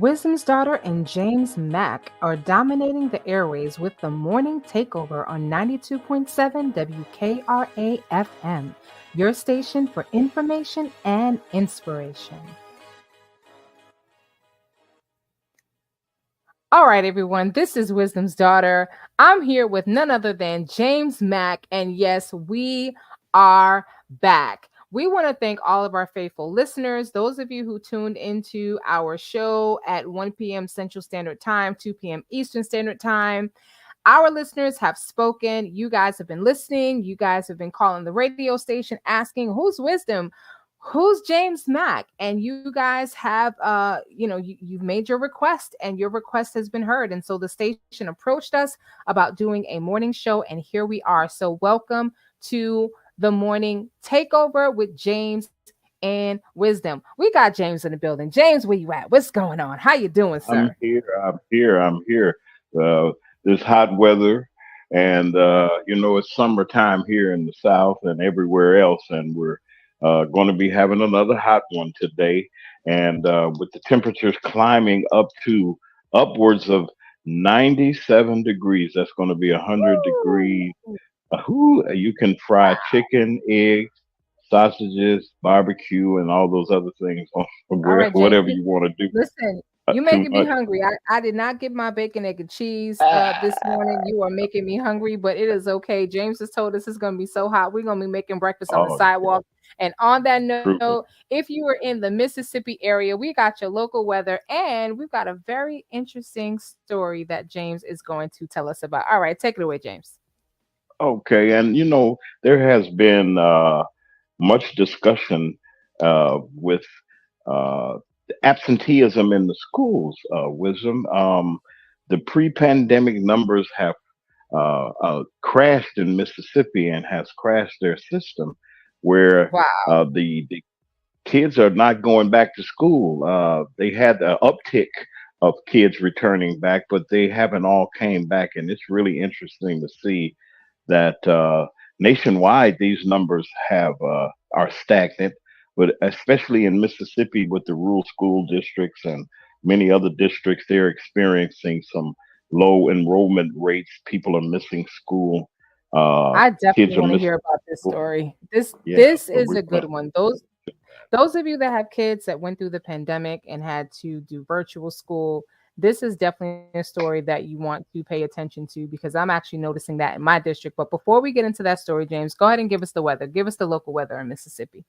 Wisdom's Daughter and James Mack are dominating the airways with the morning takeover on 92.7 WKRA FM, your station for information and inspiration. All right, everyone, this is Wisdom's Daughter. I'm here with none other than James Mack, and yes, we are back. We want to thank all of our faithful listeners, those of you who tuned into our show at 1 p.m. Central Standard Time, 2 p.m. Eastern Standard Time. Our listeners have spoken. You guys have been listening. You guys have been calling the radio station asking, who's Wisdom? Who's James Mack? And you guys have you've made your request and your request has been heard. And so the station approached us about doing a morning show, and here we are. So welcome to the morning takeover with James and Wisdom. We got James in the building. James, where you at? What's going on? How you doing, I'm sir? here. I'm here. I'm here. This hot weather, and it's summertime here in the South and everywhere else, and we're going to be having another hot one today. And with the temperatures climbing up to upwards of 97 degrees, that's going to be 100 degrees. Woo! You can fry chicken, eggs, sausages, barbecue, and all those other things, All right, James. whatever you want to do. Listen, you Too making me much. hungry. I did not get my bacon, egg, and cheese this morning. You are making me hungry, but it is okay. James has told us it's going to be so hot. We're going to be making breakfast on the Oh, yeah, sidewalk. And on that note, true. if you were in the Mississippi area, we got your local weather, and we've got a very interesting story that James is going to tell us about. All right, take it away, James. Okay, and there has been much discussion with uh, absenteeism in the schools. Wisdom. The pre-pandemic numbers have crashed in Mississippi and has crashed their system, where Wow. the kids are not going back to school. They had an uptick of kids returning back, but they haven't all came back, and it's really interesting to see that nationwide these numbers have are stagnant, but especially in Mississippi with the rural school districts and many other districts, they're experiencing some low enrollment rates. People are missing school. I definitely Kids are want to missing hear about this school. story. This Yeah, this so is we're a going good one. Those of you that have kids that went through the pandemic and had to do virtual school, this is definitely a story that you want to pay attention to because I'm actually noticing that in my district. But before we get into that story, James, go ahead and give us the weather. Give us the local weather in Mississippi.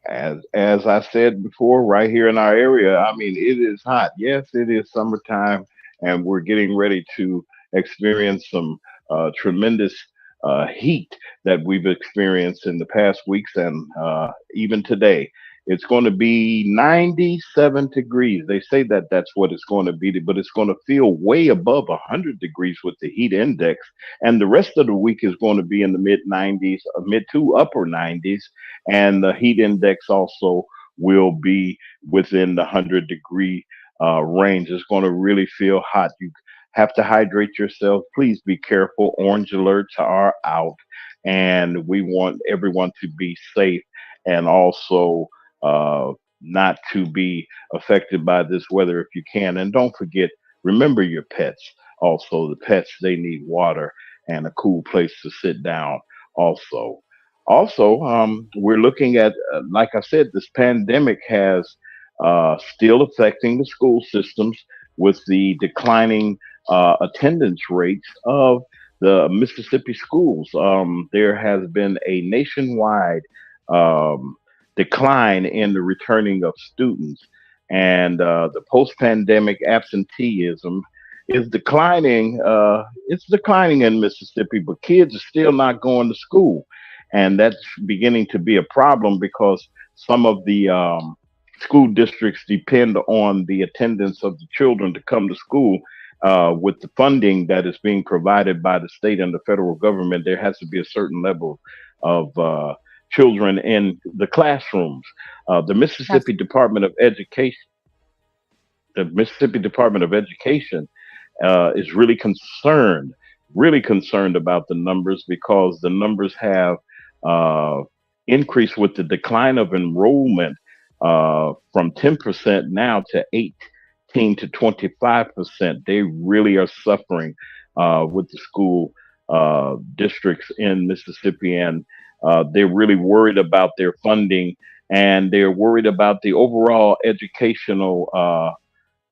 as I said before, right here in our area, I mean, it is hot. Yes, it is summertime, and we're getting ready to experience some tremendous heat that we've experienced in the past weeks and even today. It's going to be 97 degrees. They say that that's what it's going to be, but it's going to feel way above 100 degrees with the heat index. And the rest of the week is going to be in the mid 90s, mid to upper 90s, and the heat index also will be within the 100-degree range. It's going to really feel hot. You have to hydrate yourself. Please be careful. Orange alerts are out, and we want everyone to be safe and also not to be affected by this weather if you can. And don't forget, remember your pets. Also, the pets, they need water and a cool place to sit down. Also, we're looking at, like I said, this pandemic has still affecting the school systems with the declining attendance rates of the Mississippi schools. There has been a nationwide um, decline in the returning of students, and the post-pandemic absenteeism is declining. It's declining in Mississippi, but kids are still not going to school, and that's beginning to be a problem because some of the school districts depend on the attendance of the children to come to school. With the funding that is being provided by the state and the federal government, there has to be a certain level of children in the classrooms. The That's Mississippi Department of Education, the Mississippi Department of Education, is really concerned about the numbers because the numbers have uh, increased with the decline of enrollment from 10% now to 8 18 to 25%. They really are suffering with the school districts in Mississippi, and they're really worried about their funding, and they're worried about the overall educational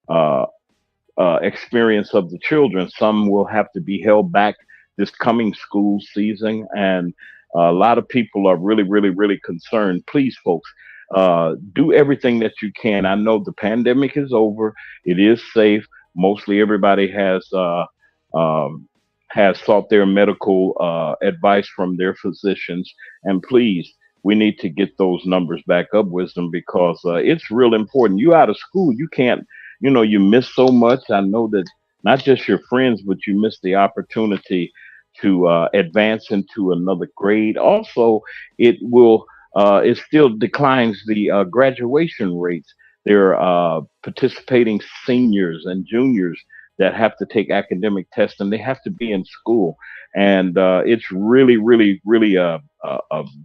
uh, experience of the children. Some will have to be held back this coming school season, and a lot of people are really, really, really concerned. Please, folks, do everything that you can. I know the pandemic is over; it is safe. Mostly everybody um, has sought their medical advice from their physicians, and please. We need to get those numbers back up, wisdom, because it's real important. You out of school, you can't, you miss so much. I know that not just your friends, but you miss the opportunity to advance into another grade. Also, it still declines the graduation rates. There are participating seniors and juniors that have to take academic tests, and they have to be in school. And it's really, really, really a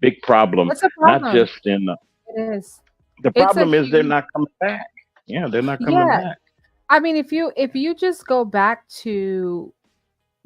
big problem, It's a not problem. just in It is. the It's a problem is they're huge, not coming back. Yeah, they're not coming yeah. back. I mean, if you just go back to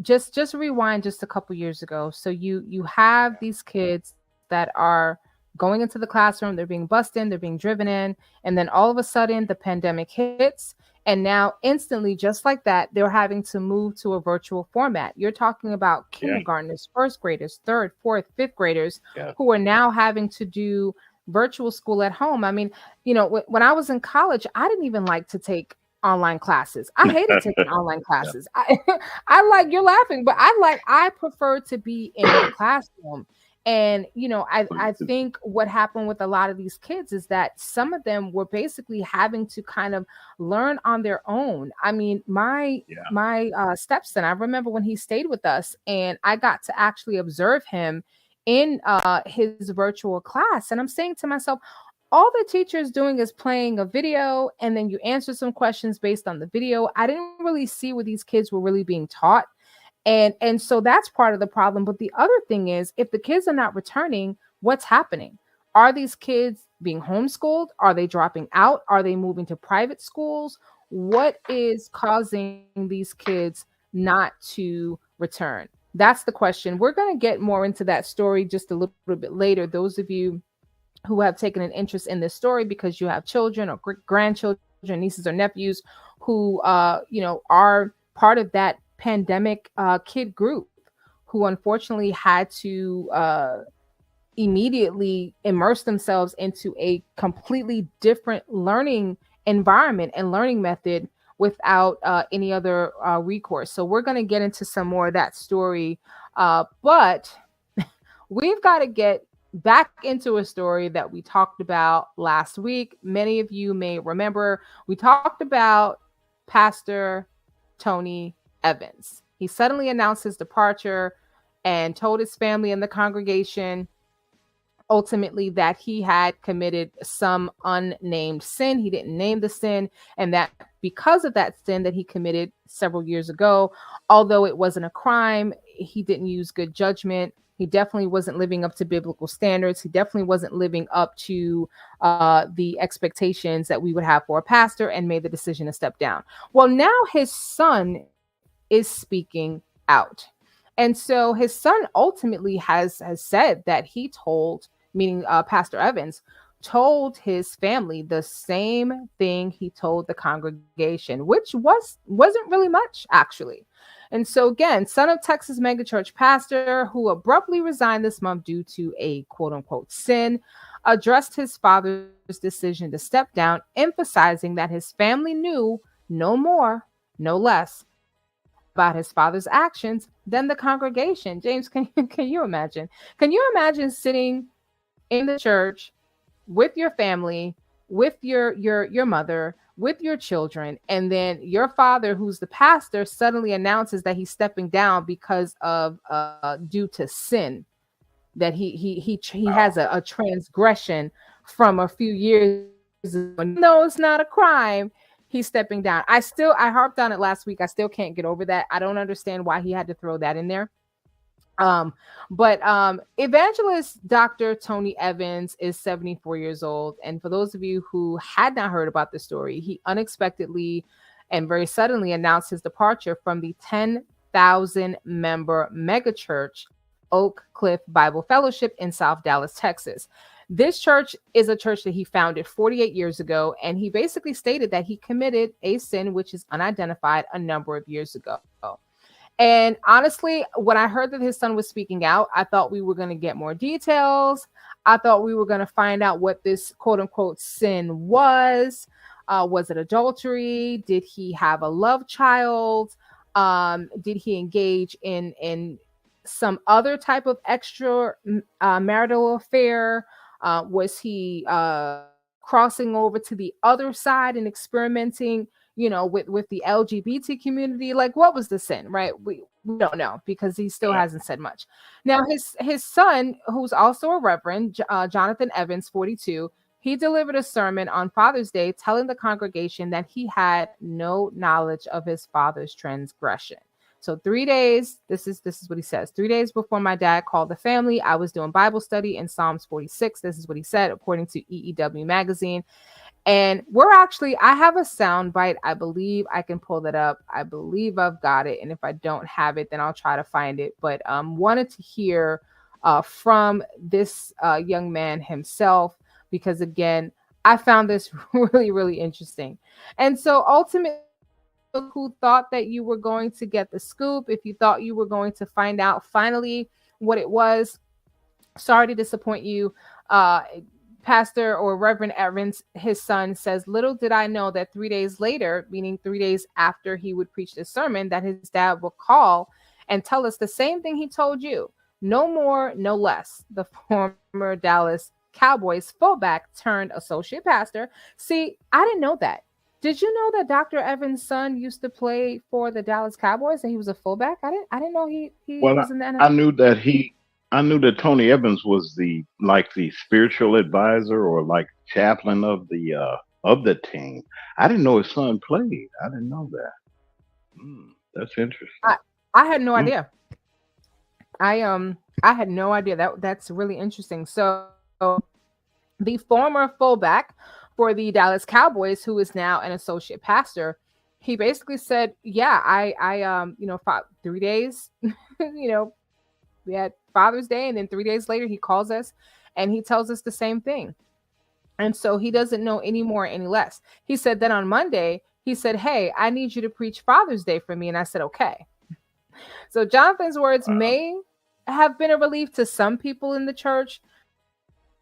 just rewind just a couple years ago. So you have these kids that are going into the classroom, they're being bussed in, they're being driven in, and then all of a sudden the pandemic hits, and now instantly, just like that, they're having to move to a virtual format. You're talking about Yeah, kindergartners, first graders, third, fourth, fifth graders yeah. who are now having to do virtual school at home. I mean, when I was in college, I didn't even like to take online classes. I hated taking online Yeah, classes. I like, you're laughing, but I prefer to be in the classroom. And I think what happened with a lot of these kids is that some of them were basically having to kind of learn on their own. I mean, my yeah. my stepson, I remember when he stayed with us, and I got to actually observe him in his virtual class. And I'm saying to myself, all the teacher is doing is playing a video, and then you answer some questions based on the video. I didn't really see where these kids were really being taught. And so that's part of the problem. But the other thing is, if the kids are not returning, what's happening? Are these kids being homeschooled? Are they dropping out? Are they moving to private schools? What is causing these kids not to return? That's the question. We're going to get more into that story just a little bit later. Those of you who have taken an interest in this story because you have children or grandchildren, nieces or nephews who are part of that pandemic kid group who unfortunately had to immediately immerse themselves into a completely different learning environment and learning method without any other recourse. So we're going to get into some more of that story, but we've got to get back into a story that we talked about last week. Many of you may remember we talked about Pastor Tony Evans. He suddenly announced his departure and told his family and the congregation ultimately that he had committed some unnamed sin. He didn't name the sin, and that because of that sin that he committed several years ago, although it wasn't a crime, he didn't use good judgment. He definitely wasn't living up to biblical standards. He definitely wasn't living up to the expectations that we would have for a pastor, and made the decision to step down. Well, now his son is speaking out. And so his son ultimately has said that he told, meaning Pastor Evans, told his family the same thing he told the congregation, which wasn't really much actually. And so again, son of Texas megachurch pastor who abruptly resigned this month due to a quote unquote sin, addressed his father's decision to step down, emphasizing that his family knew no more, no less about his father's actions than the congregation. James, can you imagine? Can you imagine sitting in the church with your family, with your mother, with your children, and then your father, who's the pastor, suddenly announces that he's stepping down because of due to sin, that he has Wow. a transgression from a few years ago. And even though it's not a crime, he's stepping down. I harped on it last week. I still can't get over that. I don't understand why he had to throw that in there. Um, but evangelist Dr. Tony Evans is 74 years old. And for those of you who had not heard about the story, he unexpectedly and very suddenly announced his departure from the 10,000 member megachurch Oak Cliff Bible Fellowship in South Dallas, Texas. This church is a church that he founded 48 years ago, and he basically stated that he committed a sin which is unidentified a number of years ago. And honestly, when I heard that his son was speaking out, I thought we were going to get more details. I thought we were going to find out what this quote unquote sin was. Was it adultery? Did he have a love child? Did he engage in some other type of extra marital affair? Was he crossing over to the other side and experimenting, with the LGBT community? Like, what was the sin, right? We don't know because he still Yeah. hasn't said much. Now, his son, who's also a reverend, Jonathan Evans, 42, he delivered a sermon on Father's Day telling the congregation that he had no knowledge of his father's transgression. So 3 days, this is what he says. 3 days before my dad called the family, I was doing Bible study in Psalms 46. This is what he said, according to EEW magazine. And I have a sound bite. I believe I can pull that up. I believe I've got it. And if I don't have it, then I'll try to find it. But wanted to hear from this young man himself, because again, I found this really, really interesting. And so ultimately, who thought that you were going to get the scoop, if you thought you were going to find out finally what it was, sorry to disappoint you. Pastor or Reverend Evans, his son, says, little did I know that 3 days later, meaning 3 days after he would preach this sermon, that his dad would call and tell us the same thing he told you. No more, no less. The former Dallas Cowboys fullback turned associate pastor. See, I didn't know that. Did you know that Dr. Evans' son used to play for the Dallas Cowboys and he was a fullback? I didn't know he Well, was in the I NFL. knew that I knew that Tony Evans was the spiritual advisor or like chaplain of the team. I didn't know his son played. I didn't know that. That's interesting. I, I had no Mm. idea. I had no idea. That's really interesting. So the former fullback for the Dallas Cowboys, who is now an associate pastor, he basically said, "Yeah, fought 3 days. We had Father's Day, and then 3 days later, he calls us, and he tells us the same thing. And so he doesn't know any more, any less. He said that on Monday, he said, 'Hey, I need you to preach Father's Day for me,' and I said, 'Okay.'" So Jonathan's words Wow. may have been a relief to some people in the church,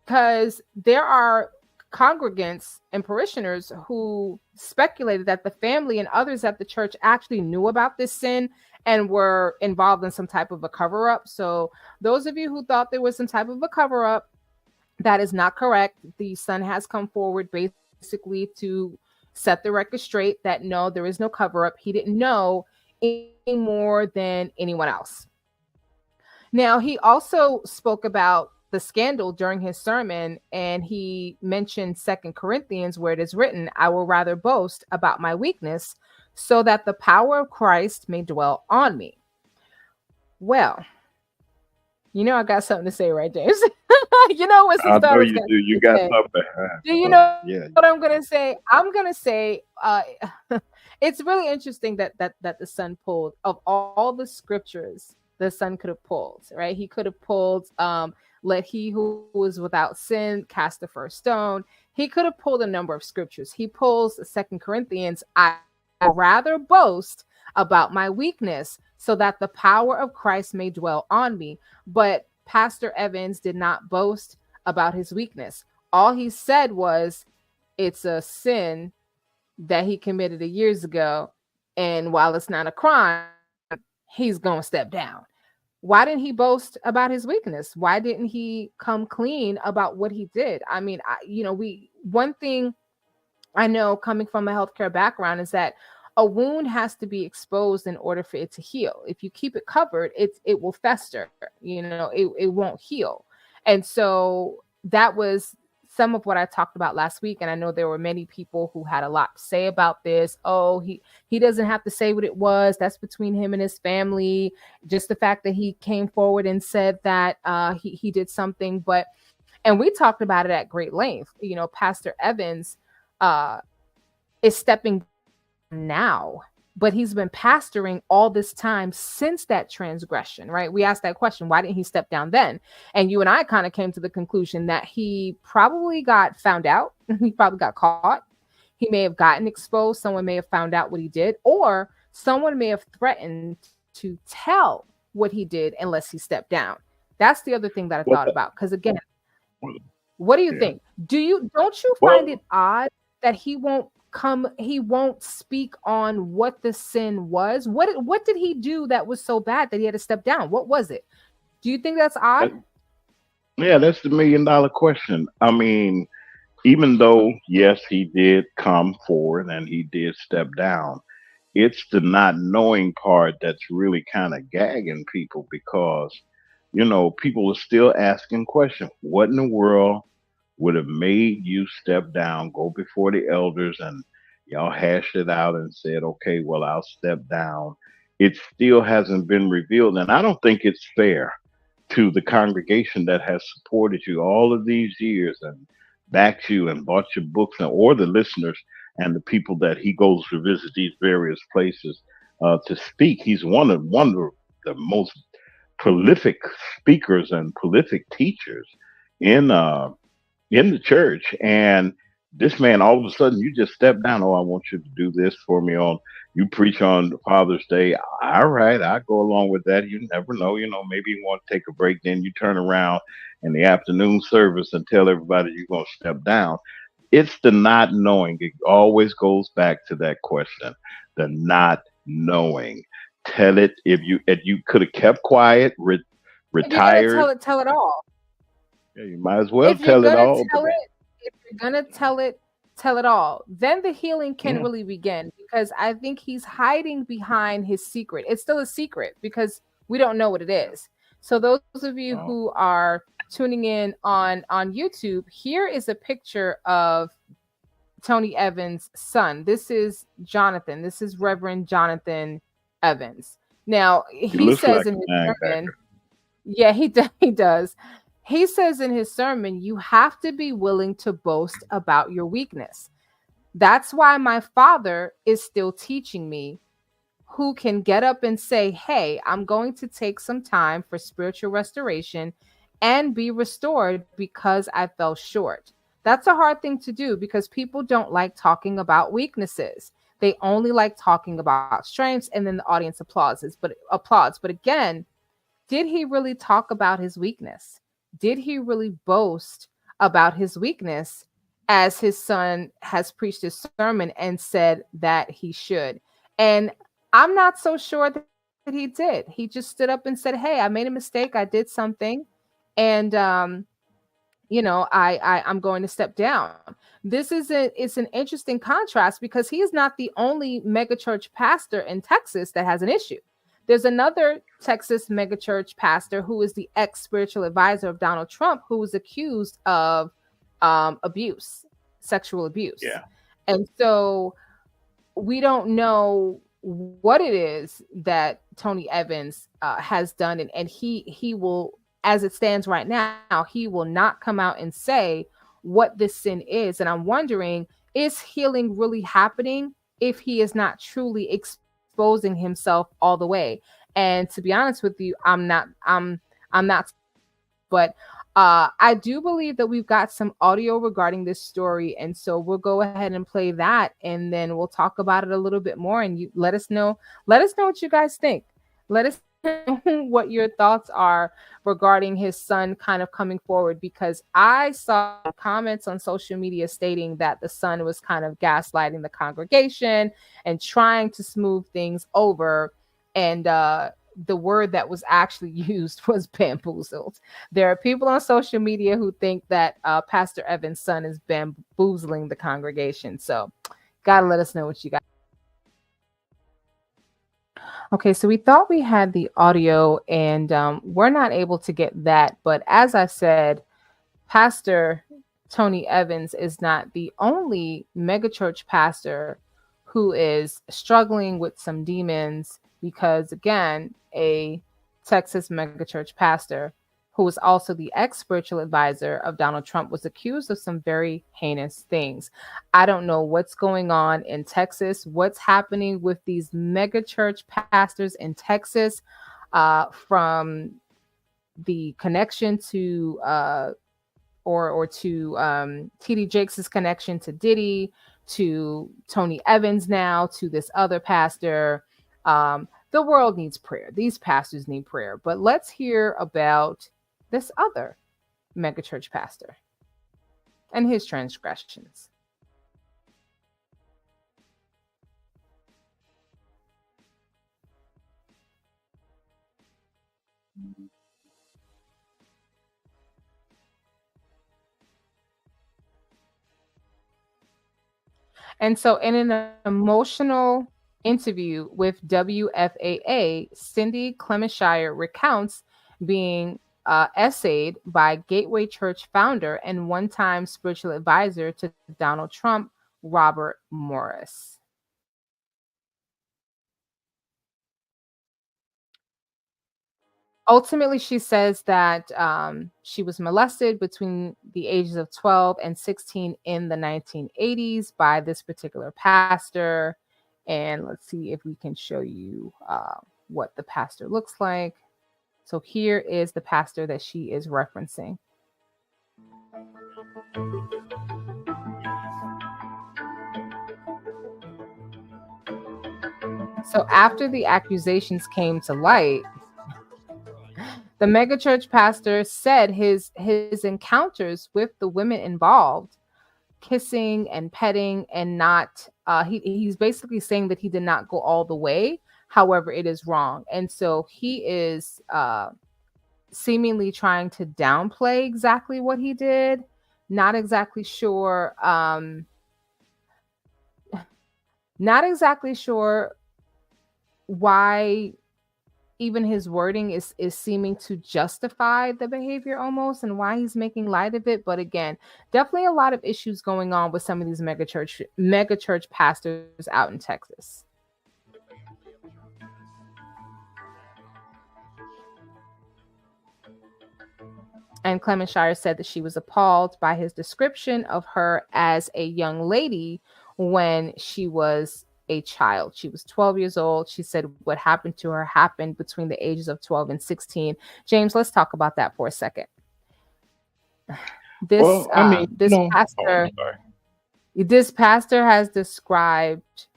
because there are congregants and parishioners who speculated that the family and others at the church actually knew about this sin and were involved in some type of a cover up. So, those of you who thought there was some type of a cover up, that is not correct. The son has come forward basically to set the record straight that no, there is no cover up. He didn't know any more than anyone else. Now, he also spoke about the scandal during his sermon, and he mentioned Second Corinthians, where it is written, "I will rather boast about my weakness, so that the power of Christ may dwell on me." Well, I got something to say, right, James? Wisdom I know Starter's you got do. You something to got say. something. Do you So know what I'm yeah. gonna say? I'm gonna say, it's really interesting that the son pulled of all the scriptures the son could have pulled, right? He could have pulled, "Let he who is without sin cast the first stone." He could have pulled a number of scriptures. He pulls Second Corinthians, "I will rather boast about my weakness, so that the power of Christ may dwell on me." But Pastor Evans did not boast about his weakness. All he said was, it's a sin that he committed years ago. And while it's not a crime, he's going to step down. Why didn't he boast about his weakness? Why didn't he come clean about what he did? I mean, one thing I know coming from a healthcare background is that a wound has to be exposed in order for it to heal. If you keep it covered, it will fester. It won't heal. And so that was some of what I talked about last week. And I know there were many people who had a lot to say about this. Oh, he doesn't have to say what it was. That's between him and his family. Just the fact that he came forward and said that he did something, and we talked about it at great length. Pastor Evans uh, is stepping down now, but he's been pastoring all this time since that transgression, right? We asked that question, why didn't he step down then? And you and I kind of came to the conclusion that he probably got found out. He probably got caught. He may have gotten exposed. Someone may have found out what he did, or someone may have threatened to tell what he did unless he stepped down. That's the other thing that I thought Well, about. Because again, well, what do you yeah. think? Don't you find it Well, odd that he won't speak on what the sin was? What did he do that was so bad that he had to step down? What was it? Do you think that's odd? that, yeah, that's the $1 million question. I mean, even though yes, he did come forward and he did step down, it's the not knowing part that's really kind of gagging people because people are still asking questions. What in the world would have made you step down, go before the elders, and y'all hashed it out and said, okay, well, I'll step down? It still hasn't been revealed, and I don't think it's fair to the congregation that has supported you all of these years and backed you and bought your books, or the listeners and the people that he goes to visit these various places to speak. He's one of the most prolific speakers and prolific teachers in the church. And this man, all of a sudden, you just step down. Oh, I want you to do this for me on. You preach on Father's Day. All right, I go along with that. You never know. Maybe you want to take a break. Then you turn around in the afternoon service and tell everybody you're going to step down. It's the not knowing. It always goes back to that question, the not knowing. Tell it. If you could have kept quiet, If you're gonna retired, tell it all. yeah, you might as well If you're tell it gonna all. But tell it, if you're gonna tell it all. Then the healing can yeah, really begin because I think he's hiding behind his secret. It's still a secret because we don't know what it yeah. is. So those of you who Oh, are tuning in on YouTube, here is a picture of Tony Evans' son. This is Jonathan. This is Reverend Jonathan Evans. Now, he he looks says like in a his linebacker. sermon, yeah, he does. He says in his sermon, you have to be willing to boast about your weakness. That's why my father is still teaching me, who can get up and say, hey, I'm going to take some time for spiritual restoration and be restored because I fell short. That's a hard thing to do because people don't like talking about weaknesses. They only like talking about strengths, and then the audience applauds. But again, did he really talk about his weakness? Did he really boast about his weakness as his son has preached his sermon and said that he should? And I'm not so sure that he did. He just stood up and said, hey, I made a mistake. I did something. And I'm going to step down. It's an interesting contrast because he is not the only megachurch pastor in Texas that has an issue. There's another Texas megachurch pastor who is the ex spiritual advisor of Donald Trump, who was accused of abuse, sexual abuse. Yeah, And so we don't know what it is that Tony Evans has done, and he will, as it stands right now, he will not come out and say what this sin is. And I'm wondering, is healing really happening if he is not truly exposing himself all the way? And to be honest with you, I'm not so sure, but I do believe that we've got some audio regarding this story, and so we'll go ahead and play that, and then we'll talk about it a little bit more. And you let us know what you guys think. Let us know what your thoughts are regarding his son kind of coming forward, because I saw comments on social media stating that the son was kind of gaslighting the congregation and trying to smooth things over, and the word that was actually used was bamboozled. There are people on social media who think that Pastor Evans' son is bamboozling the congregation. So, gotta let us know what you got. Okay, so we thought we had the audio, and we're not able to get that. But as I said, Pastor Tony Evans is not the only megachurch pastor who is struggling with some demons because, again, a Texas megachurch pastor who was also the ex spiritual advisor of Donald Trump, was accused of some very heinous things. I don't know what's going on in Texas, what's happening with these mega church pastors in Texas, from the connection to or to TD Jakes' connection to Diddy, to Tony Evans now, to this other pastor. The world needs prayer. These pastors need prayer. But let's hear about this other megachurch pastor and his transgressions. And so, in an emotional interview with WFAA, Cindy Clementshire recounts being essayed by Gateway Church founder and one time spiritual advisor to Donald Trump, Robert Morris. Ultimately, she says that she was molested between the ages of 12 and 16 in the 1980s by this particular pastor. And let's see if we can show you what the pastor looks like. So here is the pastor that she is referencing. So after the accusations came to light, the megachurch pastor said his encounters with the women involved kissing and petting and not he's basically saying that he did not go all the way. However, it is wrong. And so he is seemingly trying to downplay exactly what he did. Not exactly sure not exactly sure why even his wording is seeming to justify the behavior almost, and why he's making light of it. But again, definitely a lot of issues going on with some of these megachurch pastors out in Texas. And Clementshire said that she was appalled by his description of her as a young lady when she was a child. She was 12 years old. She said what happened to her happened between the ages of 12 and 16. James, let's talk about that for a second. This Well, I mean, this I'm pastor sorry. this pastor has described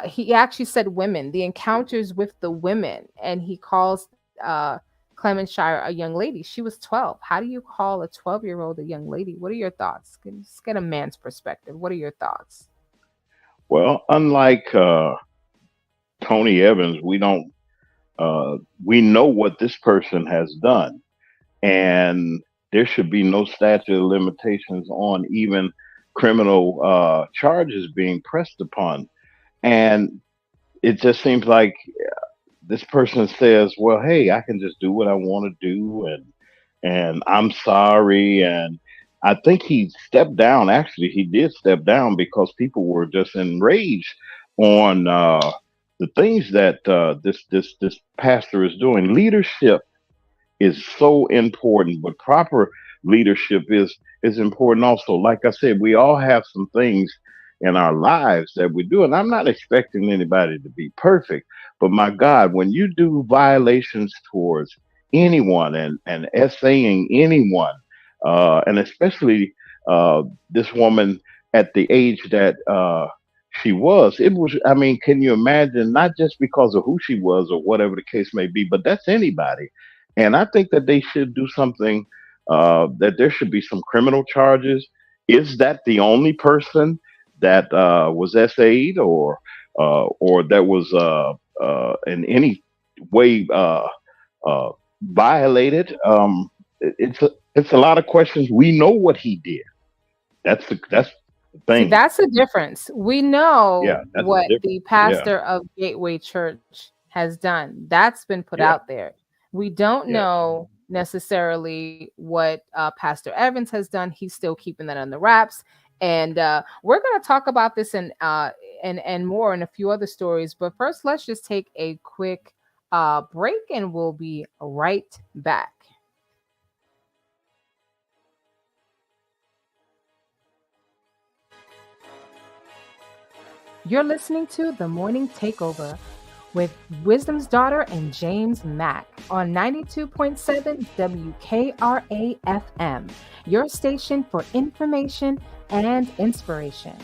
he actually said women, the encounters with the women, and he calls Clementshire a young lady. She was 12. How do you call a 12-year-old a young lady? What are your thoughts? Let's get a man's perspective. What are your thoughts? Well, unlike Tony Evans, we know what this person has done, and there should be no statute of limitations on even criminal charges being pressed upon. And it just seems like this person says, "Well, hey, I can just do what I want to do, and I'm sorry." And I think he stepped down. Actually, he did step down because people were just enraged on the things that this pastor is doing. Leadership is so important, but proper leadership is important also. Like I said, we all have some things in our lives that we do, and I'm not expecting anybody to be perfect. But my God, when you do violations towards anyone and essaying anyone, and especially this woman at the age that she was, it was. I mean, can you imagine? Not just because of who she was or whatever the case may be, but that's anybody. And I think that they should do something, that there should be some criminal charges. Is that the only person that was essayed or that was in any way violated? It's a lot of questions. We know what he did. That's the See, thing. that's the difference. We Yeah, know that's the what difference. the Yeah, pastor of Gateway Church has done. That's been put yeah, out there. We don't yes. know necessarily what Pastor Evans has done. He's still keeping that on the wraps. And we're going to talk about this and more in a few other stories. But first, let's just take a quick break, and we'll be right back. You're listening to The Morning Takeover with Wisdom's Daughter and James Mack on 92.7 WKRA FM, your station for information and inspiration.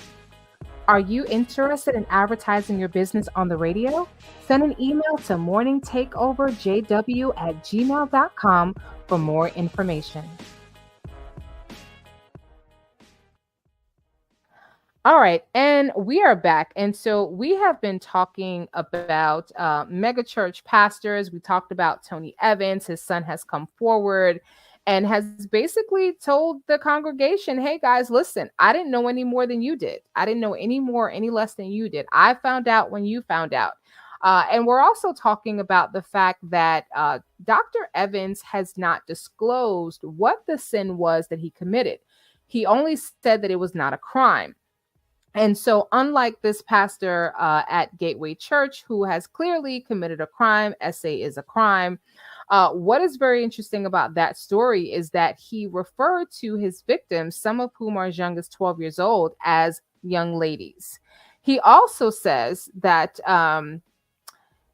Are you interested in advertising your business on the radio? Send an email to morningtakeoverjw@gmail.com for more information. All right, and we are back. And so we have been talking about megachurch pastors. We talked about Tony Evans. His son has come forward and has basically told the congregation, hey guys, listen, I didn't know any more than you did. I didn't know any more, any less than you did. I found out when you found out. And we're also talking about the fact that Dr. Evans has not disclosed what the sin was that he committed. He only said that it was not a crime. And so, unlike this pastor at Gateway Church, who has clearly committed a crime, essay is a crime. What is very interesting about that story is that he referred to his victims, some of whom are as young as 12 years old, as young ladies. He also says that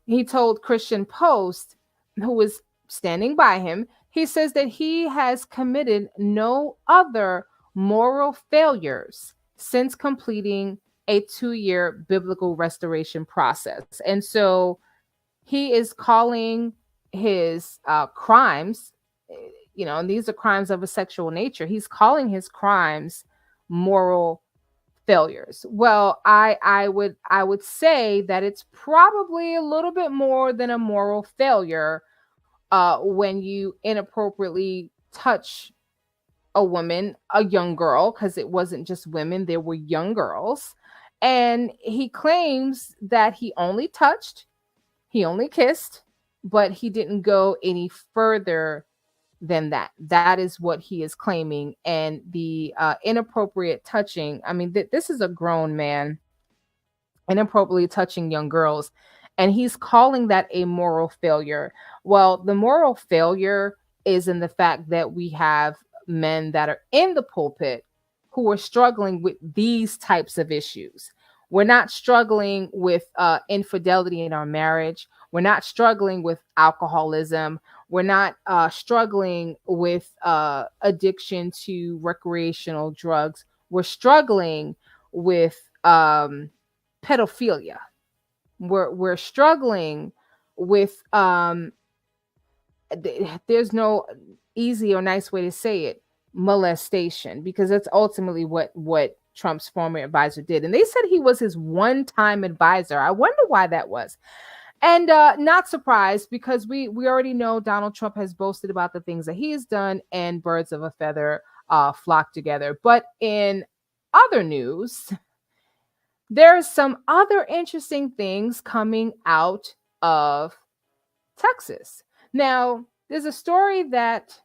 he told Christian Post, who was standing by him, he says that he has committed no other moral failures since completing a 2-year biblical restoration process. And so he is calling his crimes, and these are crimes of a sexual nature. He's calling his crimes moral failures. Well, I would say that it's probably a little bit more than a moral failure when you inappropriately touch a woman, a young girl, because it wasn't just women, there were young girls. And he claims that he only touched, he only kissed, but he didn't go any further than that. That is what he is claiming. And the inappropriate touching, I mean, this is a grown man inappropriately touching young girls, and he's calling that a moral failure. Well, the moral failure is in the fact that we have men that are in the pulpit who are struggling with these types of issues. We're not struggling with infidelity in our marriage. We're not struggling with alcoholism. We're not struggling with addiction to recreational drugs. We're struggling with pedophilia. We're struggling with there's no easy or nice way to say it, molestation, because that's ultimately what Trump's former advisor did. And they said he was his one-time advisor. I wonder why that was. And not surprised, because we already know Donald Trump has boasted about the things that he has done, and birds of a feather flock together. But in other news, there's some other interesting things coming out of Texas. Now, there's a story that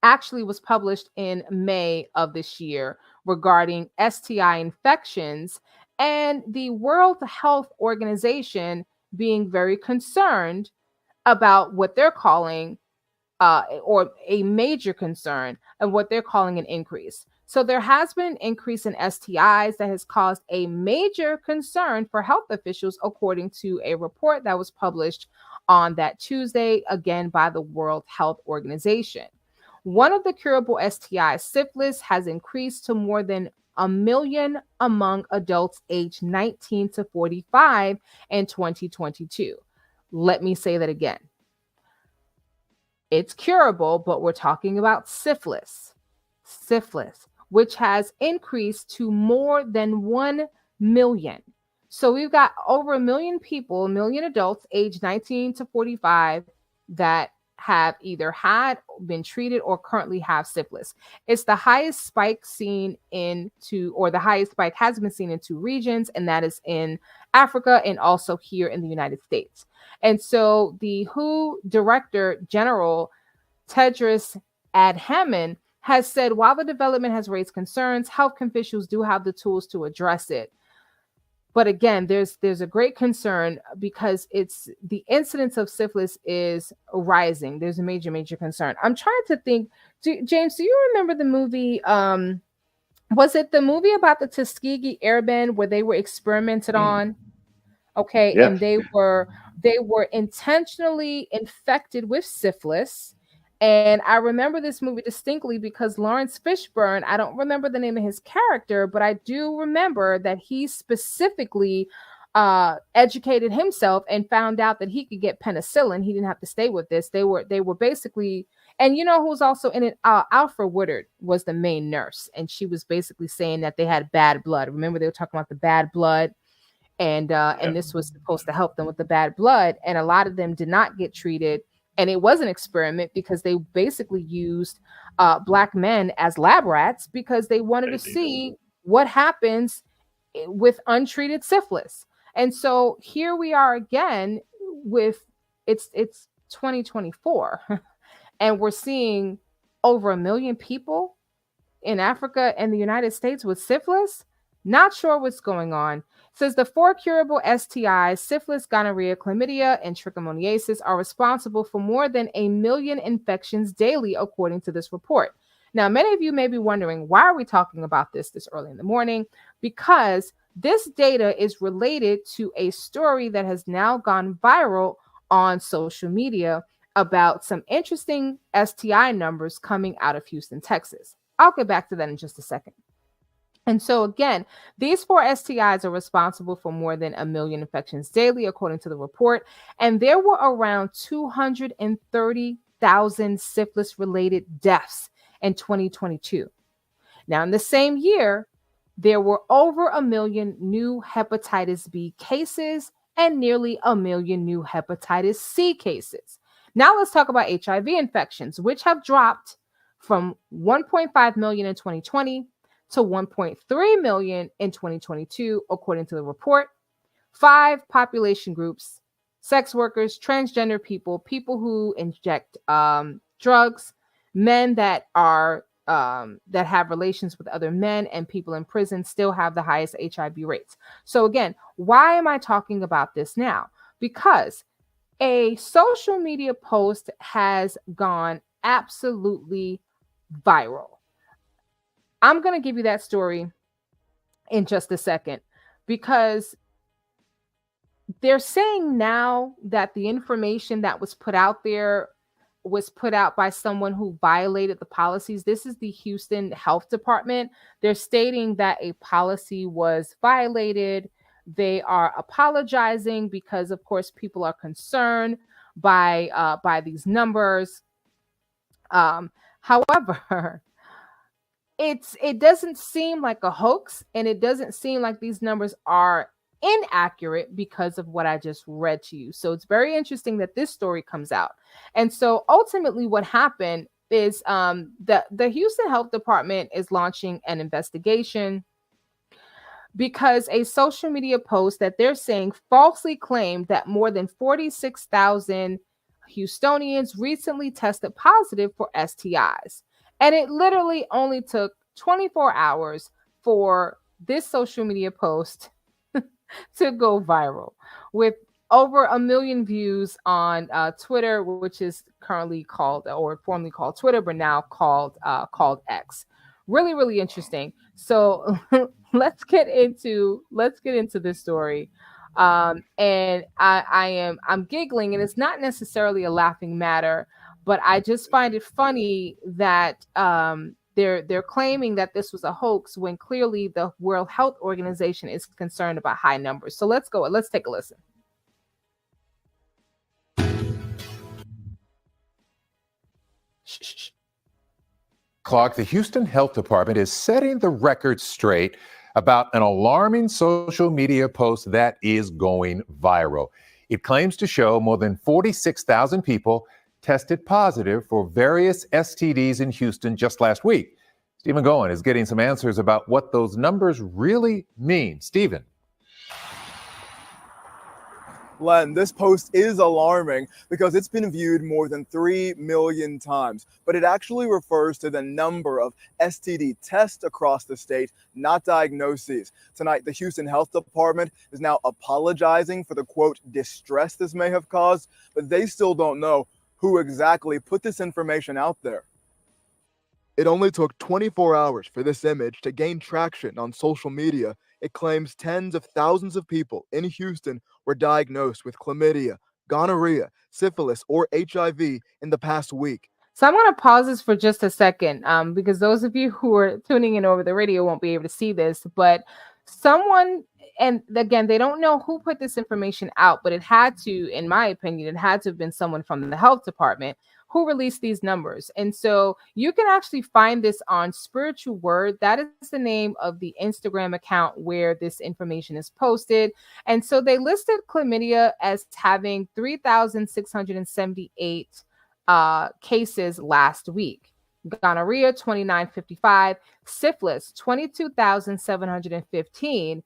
actually was published in May of this year regarding STI infections, and the World Health Organization being very concerned about what they're calling or a major concern of what they're calling an increase. So there has been an increase in STIs that has caused a major concern for health officials, according to a report that was published on that Tuesday, again by the World Health Organization. One of the curable STIs, syphilis, has increased to more than 1 million among adults aged 19 to 45 in 2022. Let me say that again. It's curable, but we're talking about syphilis, which has increased to more than 1 million. So we've got over 1 million people, 1 million adults aged 19 to 45 that have either had, been treated, or currently have syphilis. It's the highest spike seen the highest spike has been seen in 2 regions, and that is in Africa and also here in the United States. And so the WHO Director General Tedros Adhanom has said, while the development has raised concerns, health officials do have the tools to address it. But again, there's a great concern because it's the incidence of syphilis is rising. There's a major concern. I'm trying to think, James, do you remember the movie Was it the movie about the Tuskegee Airmen where they were experimented Mm. on? Okay, Yes, and they were intentionally infected with syphilis. And I remember this movie distinctly because Lawrence Fishburne, I don't remember the name of his character, but I do remember that he specifically educated himself and found out that he could get penicillin. He didn't have to stay with this. They were basically, and you know who's also in it? Alfred Woodard was the main nurse, and she was basically saying that they had bad blood. Remember, they were talking about the bad blood, and yes, this was supposed to help them with the bad blood, and a lot of them did not get treated, and it was an experiment because they basically used black men as lab rats because they wanted to they did. see what happens with untreated syphilis. And so here we are again with, it's 2024 and we're seeing over a million people in Africa and the United States with syphilis. Not sure what's going on. It says the four curable STIs, syphilis, gonorrhea, chlamydia, and trichomoniasis, are responsible for more than a million infections daily, according to this report. Now, many of you may be wondering, why are we talking about this early in the morning? Because this data is related to a story that has now gone viral on social media about some interesting STI numbers coming out of Houston, Texas. I'll get back to that in just a second. And so, again, these four STIs are responsible for more than a million infections daily, according to the report. And there were around 230,000 syphilis related deaths in 2022. Now, in the same year, there were over a million new hepatitis B cases and nearly a million new hepatitis C cases. Now, let's talk about HIV infections, which have dropped from 1.5 million in 2020 to 1.3 million in 2022, according to the report. 5 population groups: sex workers, transgender people, people who inject drugs, men that are that have relations with other men, and people in prison still have the highest HIV rates. So again, why am I talking about this now? Because a social media post has gone absolutely viral. I'm going to give you that story in just a second because they're saying now that the information that was put out there was put out by someone who violated the policies. This is the Houston Health Department. They're stating that a policy was violated. They are apologizing because, of course, people are concerned by these numbers. However, it doesn't seem like a hoax, and it doesn't seem like these numbers are inaccurate because of what I just read to you. So it's very interesting that this story comes out. And so ultimately what happened is the Houston Health Department is launching an investigation because a social media post that they're saying falsely claimed that more than 46,000 Houstonians recently tested positive for STIs. And it literally only took 24 hours for this social media post to go viral, with over a million views on Twitter, which is currently called, or formerly called Twitter, but now called X. Really, really interesting. So let's get into this story. And I'm giggling, and it's not necessarily a laughing matter, but I just find it funny that they're claiming that this was a hoax when clearly the World Health Organization is concerned about high numbers. So let's go. Let's take a listen. Clark, the Houston Health Department is setting the record straight about an alarming social media post that is going viral. It claims to show more than 46,000 people tested positive for various STDs in Houston just last week. Stephen Goen is getting some answers about what those numbers really mean. Stephen. Len, this post is alarming because it's been viewed more than 3 million times, but it actually refers to the number of STD tests across the state, not diagnoses. Tonight, the Houston Health Department is now apologizing for the, quote, distress this may have caused, but they still don't know who exactly put this information out there. It only took 24 hours for this image to gain traction on social media. It claims tens of thousands of people in Houston were diagnosed with chlamydia, gonorrhea, syphilis, or HIV in the past week. So I'm going to pause this for just a second, because those of you who are tuning in over the radio won't be able to see this, but someone, and again, they don't know who put this information out, but it had to, in my opinion, it had to have been someone from the health department who released these numbers. And so you can actually find this on Spiritual Word. That is the name of the Instagram account where this information is posted. And so they listed chlamydia as having 3,678 cases last week. Gonorrhea 2955, syphilis 22,715,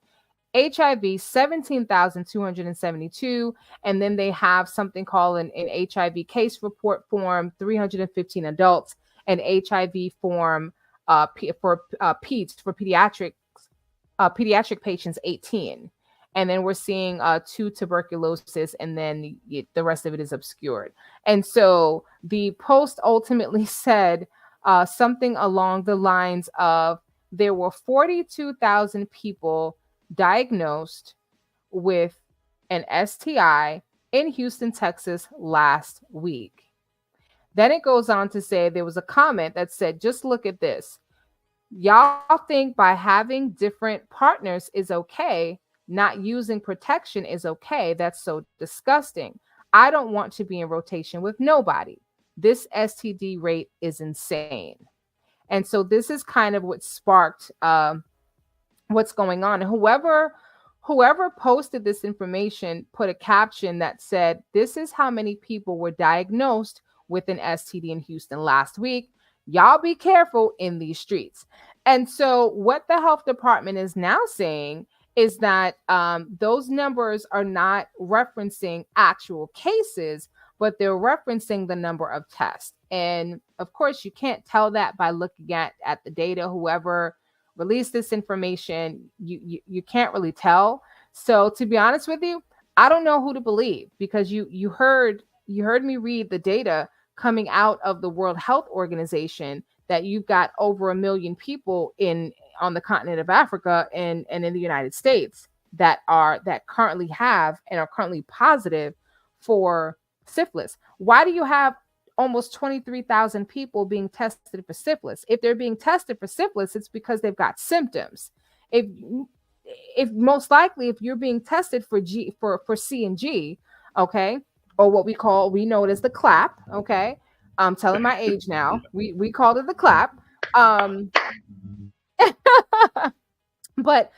HIV 17,272, and then they have something called an HIV case report form 315 adults, and HIV form for peds for pediatric patients 18. And then we're seeing 2 tuberculosis, and then the rest of it is obscured. And so the post ultimately said something along the lines of there were 42,000 people diagnosed with an STI in Houston, Texas last week. Then it goes on to say there was a comment that said, just look at this. Y'all think by having different partners is okay, not using protection is okay. That's so disgusting. I don't want to be in rotation with nobody. This STD rate is insane. And so this is kind of what sparked what's going on. And whoever posted this information put a caption that said, this is how many people were diagnosed with an STD in Houston last week. Y'all be careful in these streets. And so what the health department is now saying is that those numbers are not referencing actual cases, but they're referencing the number of tests. And of course, you can't tell that by looking at the data. Whoever released this information, you can't really tell. So to be honest with you, I don't know who to believe, because you heard me read the data coming out of the World Health Organization that you've got over 1 million people on the continent of Africa and in the United States that currently have and are currently positive for syphilis. Why do you have almost 23,000 people being tested for syphilis? If they're being tested for syphilis, it's because they've got symptoms. If most likely, if you're being tested for C and G, okay, or what we know it as the clap, okay. I'm telling my age now. We called it the clap. But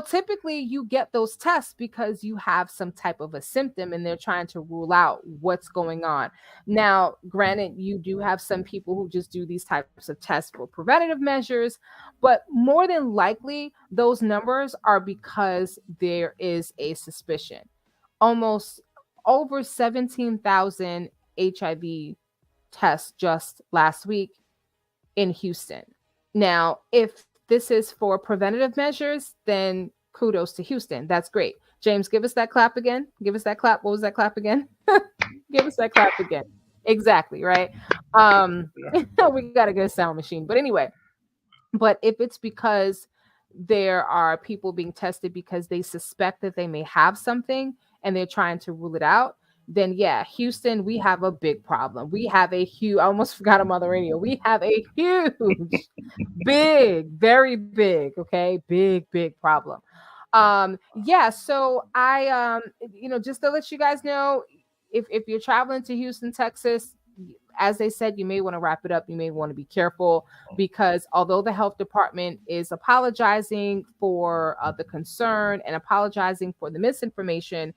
typically you get those tests because you have some type of a symptom and they're trying to rule out what's going on. Now, granted, you do have some people who just do these types of tests for preventative measures, but more than likely those numbers are because there is a suspicion. Almost over 17,000 HIV tests just last week in Houston. Now, if this is for preventative measures, then kudos to Houston. That's great. James, give us that clap again. Give us that clap. What was that clap again? Give us that clap again. Exactly, right? We got to get a sound machine. But anyway, but if it's because there are people being tested because they suspect that they may have something and they're trying to rule it out, then yeah, Houston, we have a big problem. We have a huge, I almost forgot I'm on the radio. We have a huge, big, very big, okay, big problem. Yeah, so I just to let you guys know, if you're traveling to Houston, Texas, as they said, you may want to wrap it up. You may want to be careful, because although the health department is apologizing for the concern and apologizing for the misinformation,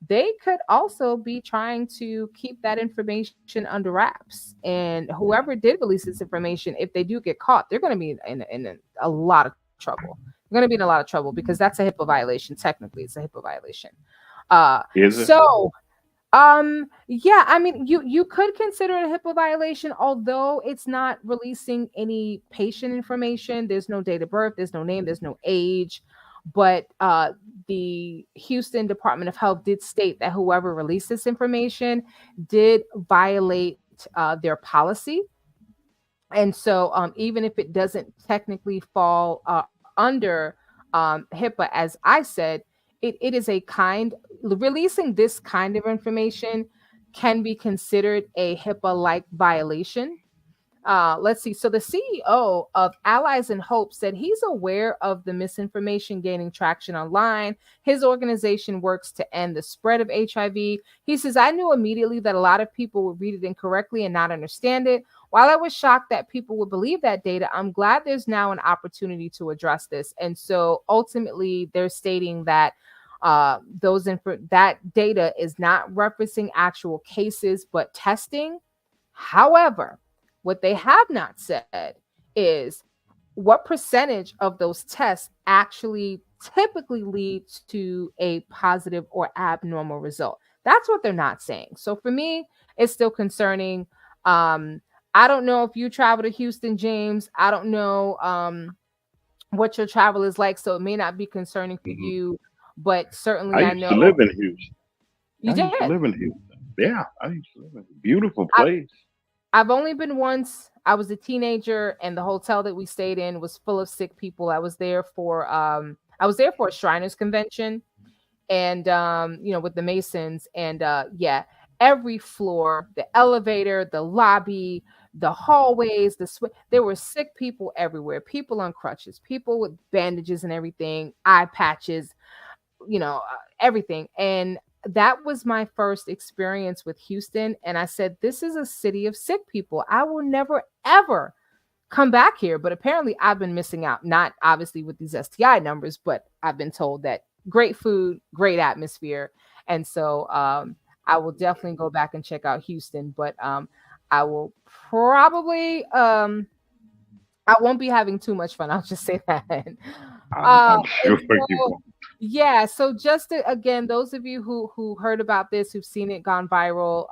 they could also be trying to keep that information under wraps. And whoever did release this information, if they do get caught, they're going to be in a lot of trouble. They're going to be in a lot of trouble because that's a HIPAA violation. Technically, it's a HIPAA violation. Is it? So, yeah, I mean, you could consider it a HIPAA violation, although it's not releasing any patient information. There's no date of birth, there's no name, there's no age. But the Houston Department of Health did state that whoever released this information did violate their policy. And so, even if it doesn't technically fall under HIPAA, as I said, it is a kind releasing this kind of information can be considered a HIPAA like violation. Let's see. So the CEO of Allies and Hope said he's aware of the misinformation gaining traction online. His organization works to end the spread of HIV. He says, I knew immediately that a lot of people would read it incorrectly and not understand it. While I was shocked that people would believe that data, I'm glad there's now an opportunity to address this. And so ultimately, they're stating that that data is not referencing actual cases, but testing. However, what they have not said is what percentage of those tests actually typically leads to a positive or abnormal result. That's what they're not saying. So for me, it's still concerning. I don't know if you travel to Houston, James. I don't know what your travel is like, so it may not be concerning for Hmm. you, but I certainly I used to know live in Houston. you I used to did. live in Houston. Yeah, I used to live in beautiful I, place. I've only been once. I was a teenager, and the hotel that we stayed in was full of sick people. I was there for a Shriners convention, and with the Masons, and yeah, every floor, the elevator, the lobby, the hallways, there were sick people everywhere. People on crutches, people with bandages and everything, eye patches, everything. And that was my first experience with Houston. And I said, this is a city of sick people. I will never, ever come back here. But apparently, I've been missing out, not obviously with these STI numbers, but I've been told that great food, great atmosphere. And so I will definitely go back and check out Houston. But I will probably, I won't be having too much fun. I'll just say that. I'm And sure you so, won't. yeah. So just to, again, those of you who heard about this, who've seen it gone viral,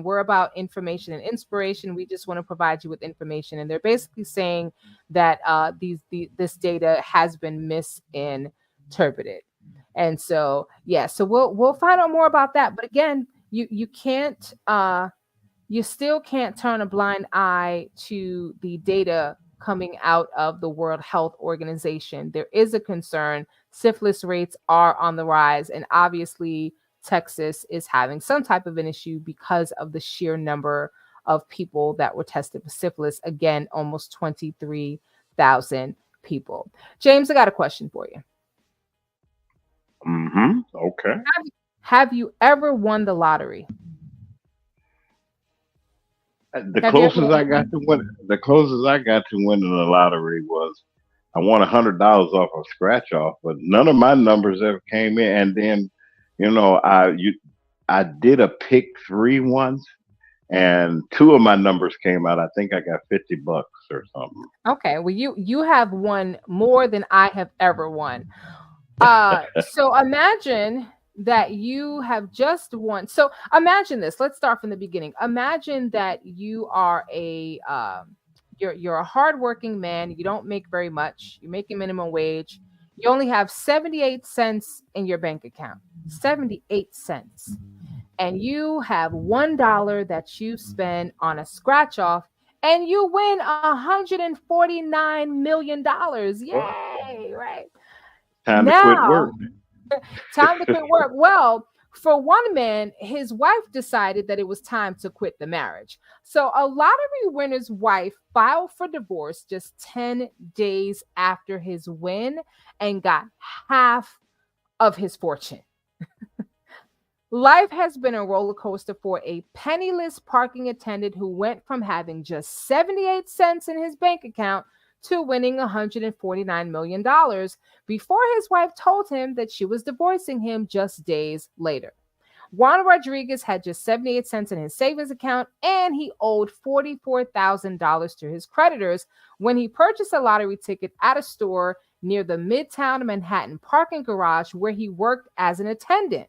we're about information and inspiration. We just want to provide you with information, and they're basically saying that this data has been misinterpreted, and so yeah. So we'll find out more about that. But again, you can't. You still can't turn a blind eye to the data coming out of the World Health Organization. There is a concern. Syphilis rates are on the rise, and obviously, Texas is having some type of an issue because of the sheer number of people that were tested for syphilis. Again, almost 23,000 people. James, I got a question for you. Okay. Have you ever won the lottery? The Have you ever closest won? I got to winning the lottery was I won $100 off a scratch off, but none of my numbers ever came in. And then, you know, I did a pick three once, and two of my numbers came out. I think I got $50 or something. Okay, well you have won more than I have ever won. So imagine that you have just won. So imagine this. Let's start from the beginning. Imagine that you are you're a hardworking man. You don't make very much. You're making minimum wage. You only have 78 cents in your bank account. 78 cents. And you have $1 that you spend on a scratch off, and you win $149 million. Well, Yay, right? time to quit Now, work. time to quit work. Well, for one man, his wife decided that it was time to quit the marriage. So a lottery winner's wife filed for divorce just 10 days after his win and got half of his fortune. Life has been a roller coaster for a penniless parking attendant who went from having just 78 cents in his bank account to winning $149 million before his wife told him that she was divorcing him just days later. Juan Rodriguez had just 78 cents in his savings account, and he owed $44,000 to his creditors when he purchased a lottery ticket at a store near the Midtown Manhattan parking garage where he worked as an attendant.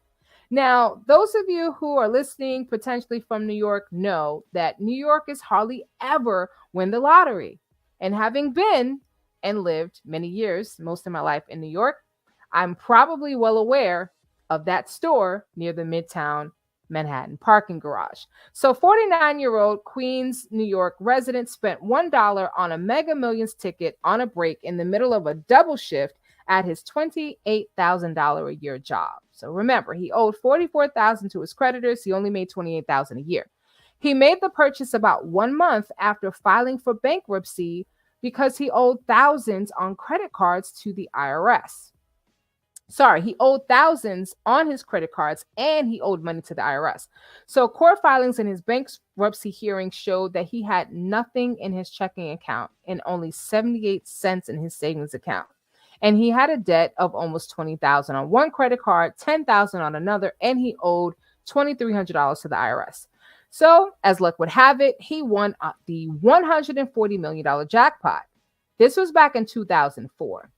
Now, those of you who are listening potentially from New York know that New York is hardly ever win the lottery. And having been and lived many years, most of my life in New York, I'm probably well aware of that store near the Midtown Manhattan parking garage. So 49-year-old Queens, New York resident spent $1 on a Mega Millions ticket on a break in the middle of a double shift at his $28,000 a year job. So remember, he owed $44,000 to his creditors. He only made $28,000 a year. He made the purchase about 1 month after filing for bankruptcy because he owed thousands on credit cards to the IRS. Sorry, he owed thousands on his credit cards and he owed money to the IRS. So court filings in his bankruptcy hearing showed that he had nothing in his checking account and only 78 cents in his savings account. And he had a debt of almost $20,000 on one credit card, $10,000 on another, and he owed $2,300 to the IRS. So, as luck would have it, he won the $140 million jackpot. This was back in 2004.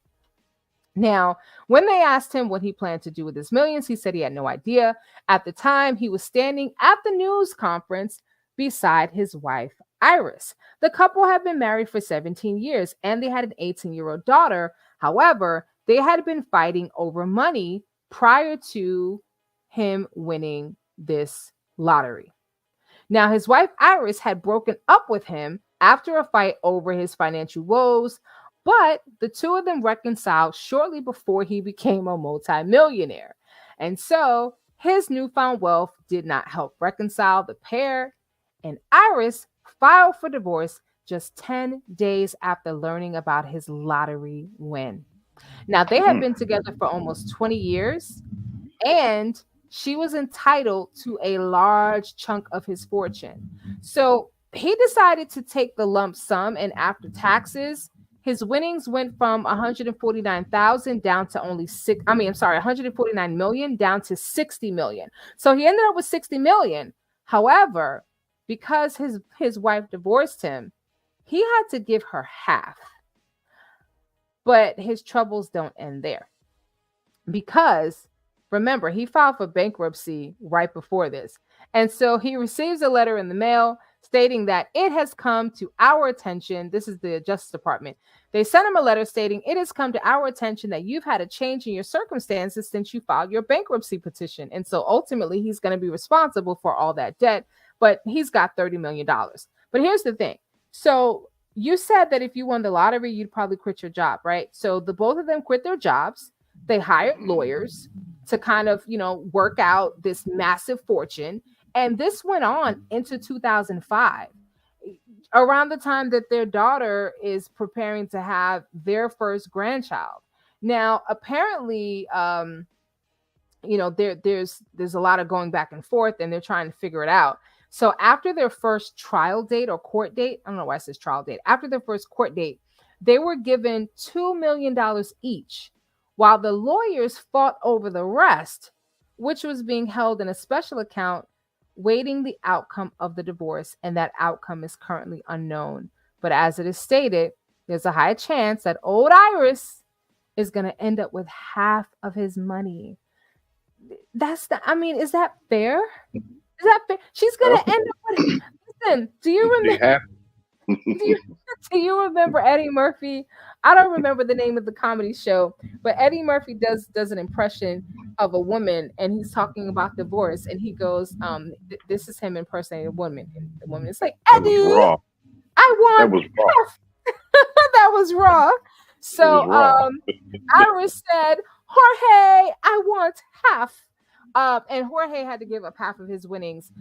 Now, when they asked him what he planned to do with his millions, he said he had no idea. At the time, he was standing at the news conference beside his wife, Iris. The couple had been married for 17 years and they had an 18-year-old daughter. However, they had been fighting over money prior to him winning this lottery. Now, his wife, Iris, had broken up with him after a fight over his financial woes, but the two of them reconciled shortly before he became a multimillionaire. And so his newfound wealth did not help reconcile the pair, and Iris filed for divorce just 10 days after learning about his lottery win. Now, they had been together for almost 20 years, and she was entitled to a large chunk of his fortune. So he decided to take the lump sum, and after taxes, his winnings went from 149,000 down to only 149 million down to 60 million. So he ended up with 60 million. However, because his wife divorced him, he had to give her half. But his troubles don't end there. Because remember, he filed for bankruptcy right before this. And so he receives a letter in the mail stating that it has come to our attention. This is the Justice Department. They sent him a letter stating it has come to our attention that you've had a change in your circumstances since you filed your bankruptcy petition. And so ultimately, he's going to be responsible for all that debt, but he's got $30 million. But here's the thing. So you said that if you won the lottery, you'd probably quit your job, right? So the both of them quit their jobs. They hired lawyers to kind of, work out this massive fortune. And this went on into 2005, around the time that their daughter is preparing to have their first grandchild. Now, apparently, there's a lot of going back and forth, and they're trying to figure it out. So after their first trial date or court date, I don't know why it says trial date. After their first court date, they were given $2 million each, while the lawyers fought over the rest, which was being held in a special account, waiting the outcome of the divorce, and that outcome is currently unknown. But as it is stated, there's a high chance that old Iris is going to end up with half of his money. Is that fair? Is that fair? She's going to end up with, listen, do you remember? Do you remember Eddie Murphy? I don't remember the name of the comedy show, but Eddie Murphy does an impression of a woman, and he's talking about divorce, and he goes, this is him impersonating a woman, and the woman is like, Eddie, I want that was raw. that was raw. So Iris said, Jorge, I want half. And Jorge had to give up half of his winnings.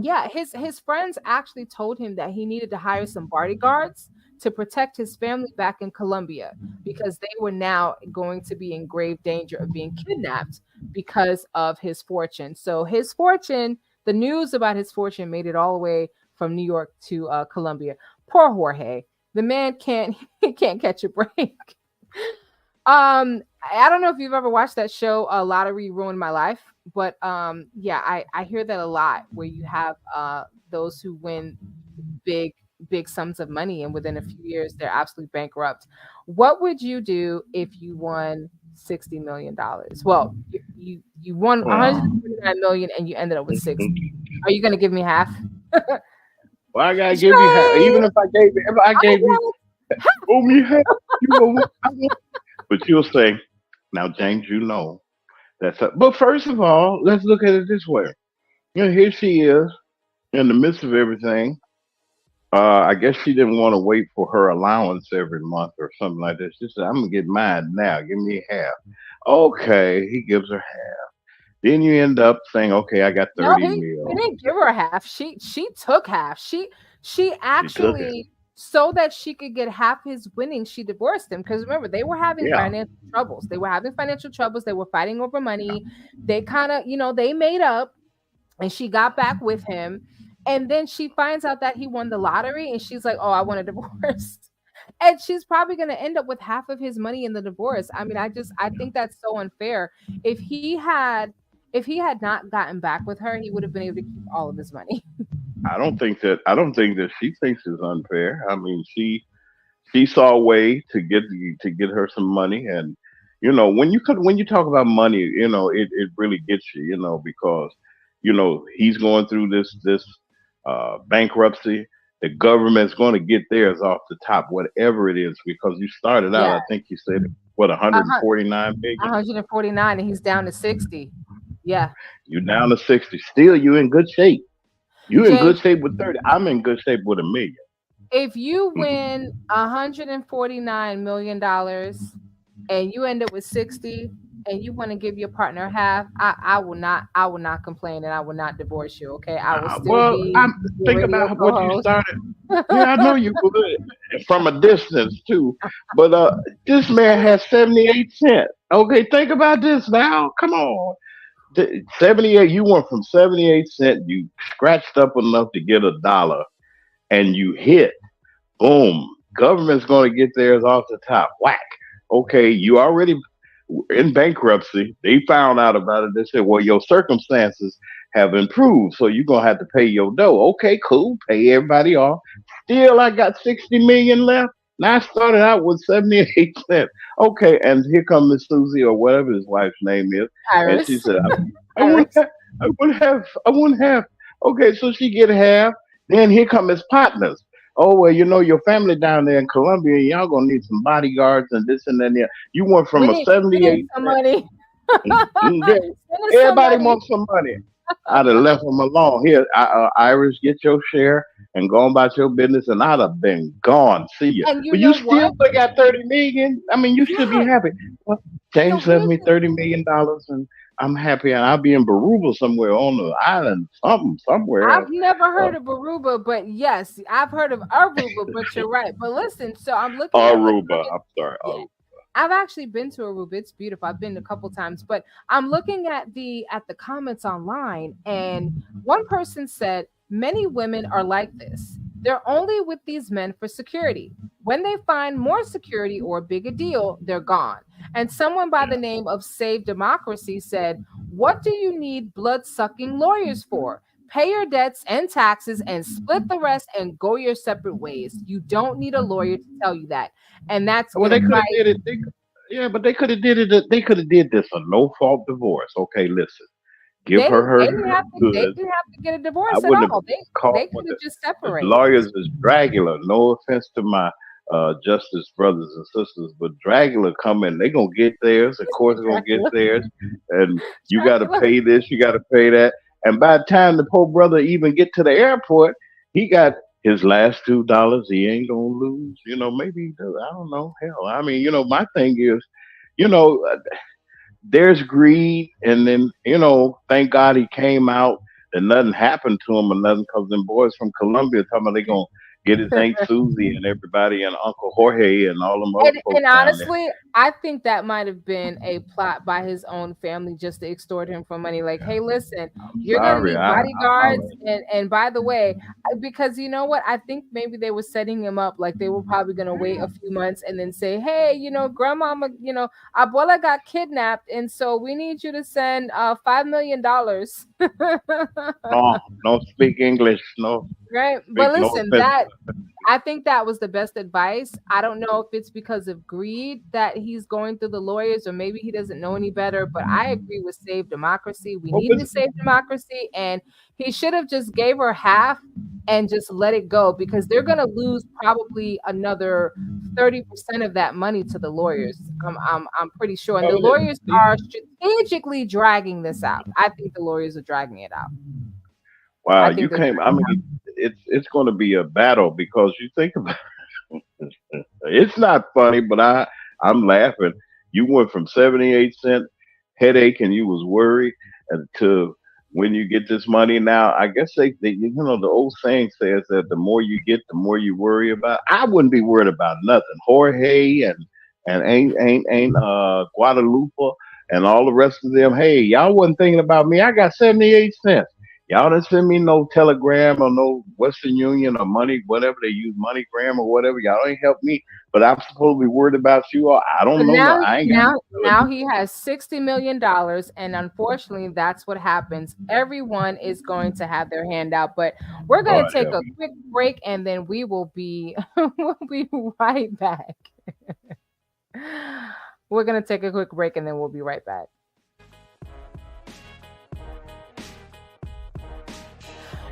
Yeah, his friends actually told him that he needed to hire some bodyguards to protect his family back in Colombia, because they were now going to be in grave danger of being kidnapped because of his fortune. So his fortune, the news about his fortune made it all the way from New York to Colombia. Poor Jorge. The man can't catch a break. I don't know if you've ever watched that show, Lottery Ruined My Life, but I hear that a lot, where you have those who win big sums of money, and within a few years they're absolutely bankrupt. What would you do if you won $60 million? Well, you won 149 million and you ended up with 60. Are you going to give me half? Well, I gotta give you half. Even if I gave you, owe me half. But you'll say, now, James, you know But first of all, let's look at it this way. Here she is in the midst of everything. I guess she didn't want to wait for her allowance every month or something like that. She said, "I'm gonna get mine now. Give me half." Okay, he gives her half. Then you end up saying, "Okay, I got No, 30 he mil." didn't give her half. She took half. She She took it. actually, so that she could get half his winnings, she divorced him. Because remember, they were having Yeah, financial troubles. They were having financial troubles. They were fighting over money. They kind of, they made up, and she got back with him. And then she finds out that he won the lottery, and she's like, "Oh, I want a divorce." And she's probably going to end up with half of his money in the divorce. I mean, I yeah. think that's so unfair. If he had not gotten back with her, he would have been able to keep all of his money. I don't think that she thinks it's unfair. I mean, she saw a way to get her some money, and when you talk about money, it really gets you, because he's going through this bankruptcy. The government's going to get theirs off the top, whatever it is, because you started out, Yeah. I think you said, what, A hun- 149 million. 149, and he's down to 60. Yeah. You down to 60. Still, you in good shape. You in good James, shape with 30. I'm in good shape with a million. if you win $149 million and you end up with 60 and you want to give your partner half, I will not complain, and I will not divorce you. Okay. I will still Well, be I'm your think radio about what you co-host. started. Yeah, I know you would from a distance too. But this man has 78 cents. Okay, think about this now. Come on. 78, you went from 78 cent, you scratched up enough to get $1, and you hit. Boom. Government's going to get theirs off the top. Whack. Okay, you already in bankruptcy. They found out about it. They said, well, your circumstances have improved, so you're gonna have to pay your dough. Okay, cool. Pay everybody off. Still, I got 60 million left. Now I started out with 78 cents. Okay, and here comes Miss Susie or whatever his wife's name is, and she Iris. said, I wouldn't Iris. have, I wouldn't have. Okay, so she get half. Then here come his partners. Oh well, your family down there in Colombia, y'all gonna need some bodyguards and this and that. And that. You went We from a need we need 78 some cent. money. Yeah, Send us some everybody money. wants some money. I'd have left them alone. Here, Irish, get your share and go on about your business, and I'd have been gone. See ya. And you But you know still what? got 30 million. I mean, you should be Yeah. happy. Well, So James left here's me the $30 million, and I'm happy, and I'll be in Baruba somewhere on the island, somewhere I've else. never Uh, heard of Aruba, but yes, I've heard of Aruba, but you're right. But listen, so I'm looking at the Aruba. comments. I'm sorry. Yeah. I've actually been to Aruba. It's beautiful. I've been a couple times, but I'm looking at the comments online, and one person said many women are like this. They're only with these men for security. When they find more security or a bigger deal, they're gone. And someone by the Yeah. name of Save Democracy said, "What do you need blood-sucking lawyers for? Pay your debts and taxes and split the rest and go your separate ways. You don't need a lawyer to tell you that." And that's Well, good they could have advice. did it. Yeah, but they could have did it. They could have did this a no fault divorce. Okay, listen, give They her didn't her they didn't have to they goods. didn't have to get a I divorce at wouldn't have all. They called could have just the separated. lawyers is Dragula. No offense to my justice brothers and sisters, but Dragula coming, they gonna get theirs. The court's gonna get Dracula. theirs, and you got to Dracula. pay this, you got to pay that. And by the time the poor brother even get to the airport, he got his last $2. He ain't gonna lose. Maybe he does. I don't know. Hell, I mean, my thing is, you know, there's greed, and then thank God he came out and nothing happened to him or nothing, because them boys from Colombia talking about they gonna get his Aunt Susie and everybody and Uncle Jorge and all them other And folks down there. honestly, I think that might have been a plot by his own family just to extort him for money. Like, hey, listen, I'm you're gonna sorry, need I'm bodyguards, hollering. and by the way, because you know what, I think maybe they were setting him up. Like they were probably gonna wait a few months and then say, hey, grandmama, abuela got kidnapped, and so we need you to send $5 million. No, no speak English, no Right. But speak no listen, offense. that I think that was the best advice. I don't know if it's because of greed that he's going through the lawyers, or maybe he doesn't know any better, but I agree with save democracy. We Well, needed but to save democracy, and he should have just gave her half and just let it go, because they're going to lose probably another 30% of that money to the lawyers. I'm pretty sure. And the well, lawyers are strategically dragging this out. I think the lawyers are dragging it out. wow, I you think they're came. I mean, it's going to be a battle because you think about it. It's not funny, but I'm laughing. You went from 78 cent headache and you was worried to when you get this money now. I guess they the old saying says that the more you get, the more you worry about. I wouldn't be worried about nothing. Jorge and ain't Guadalupe and all the rest of them. Hey, y'all wasn't thinking about me. I got 78 cents. Y'all didn't send me no telegram or no Western Union or money, whatever they use, MoneyGram or whatever. Y'all ain't help me, but I'm supposed to be worried about you. Or I So don't know. No, now, I ain't got now, no now he has $60 million, and unfortunately, that's what happens. Everyone is going to have their hand out, but we're going God to take help a quick break, and then we will be we'll be right back. We're going to take a quick break, and then we'll be right back.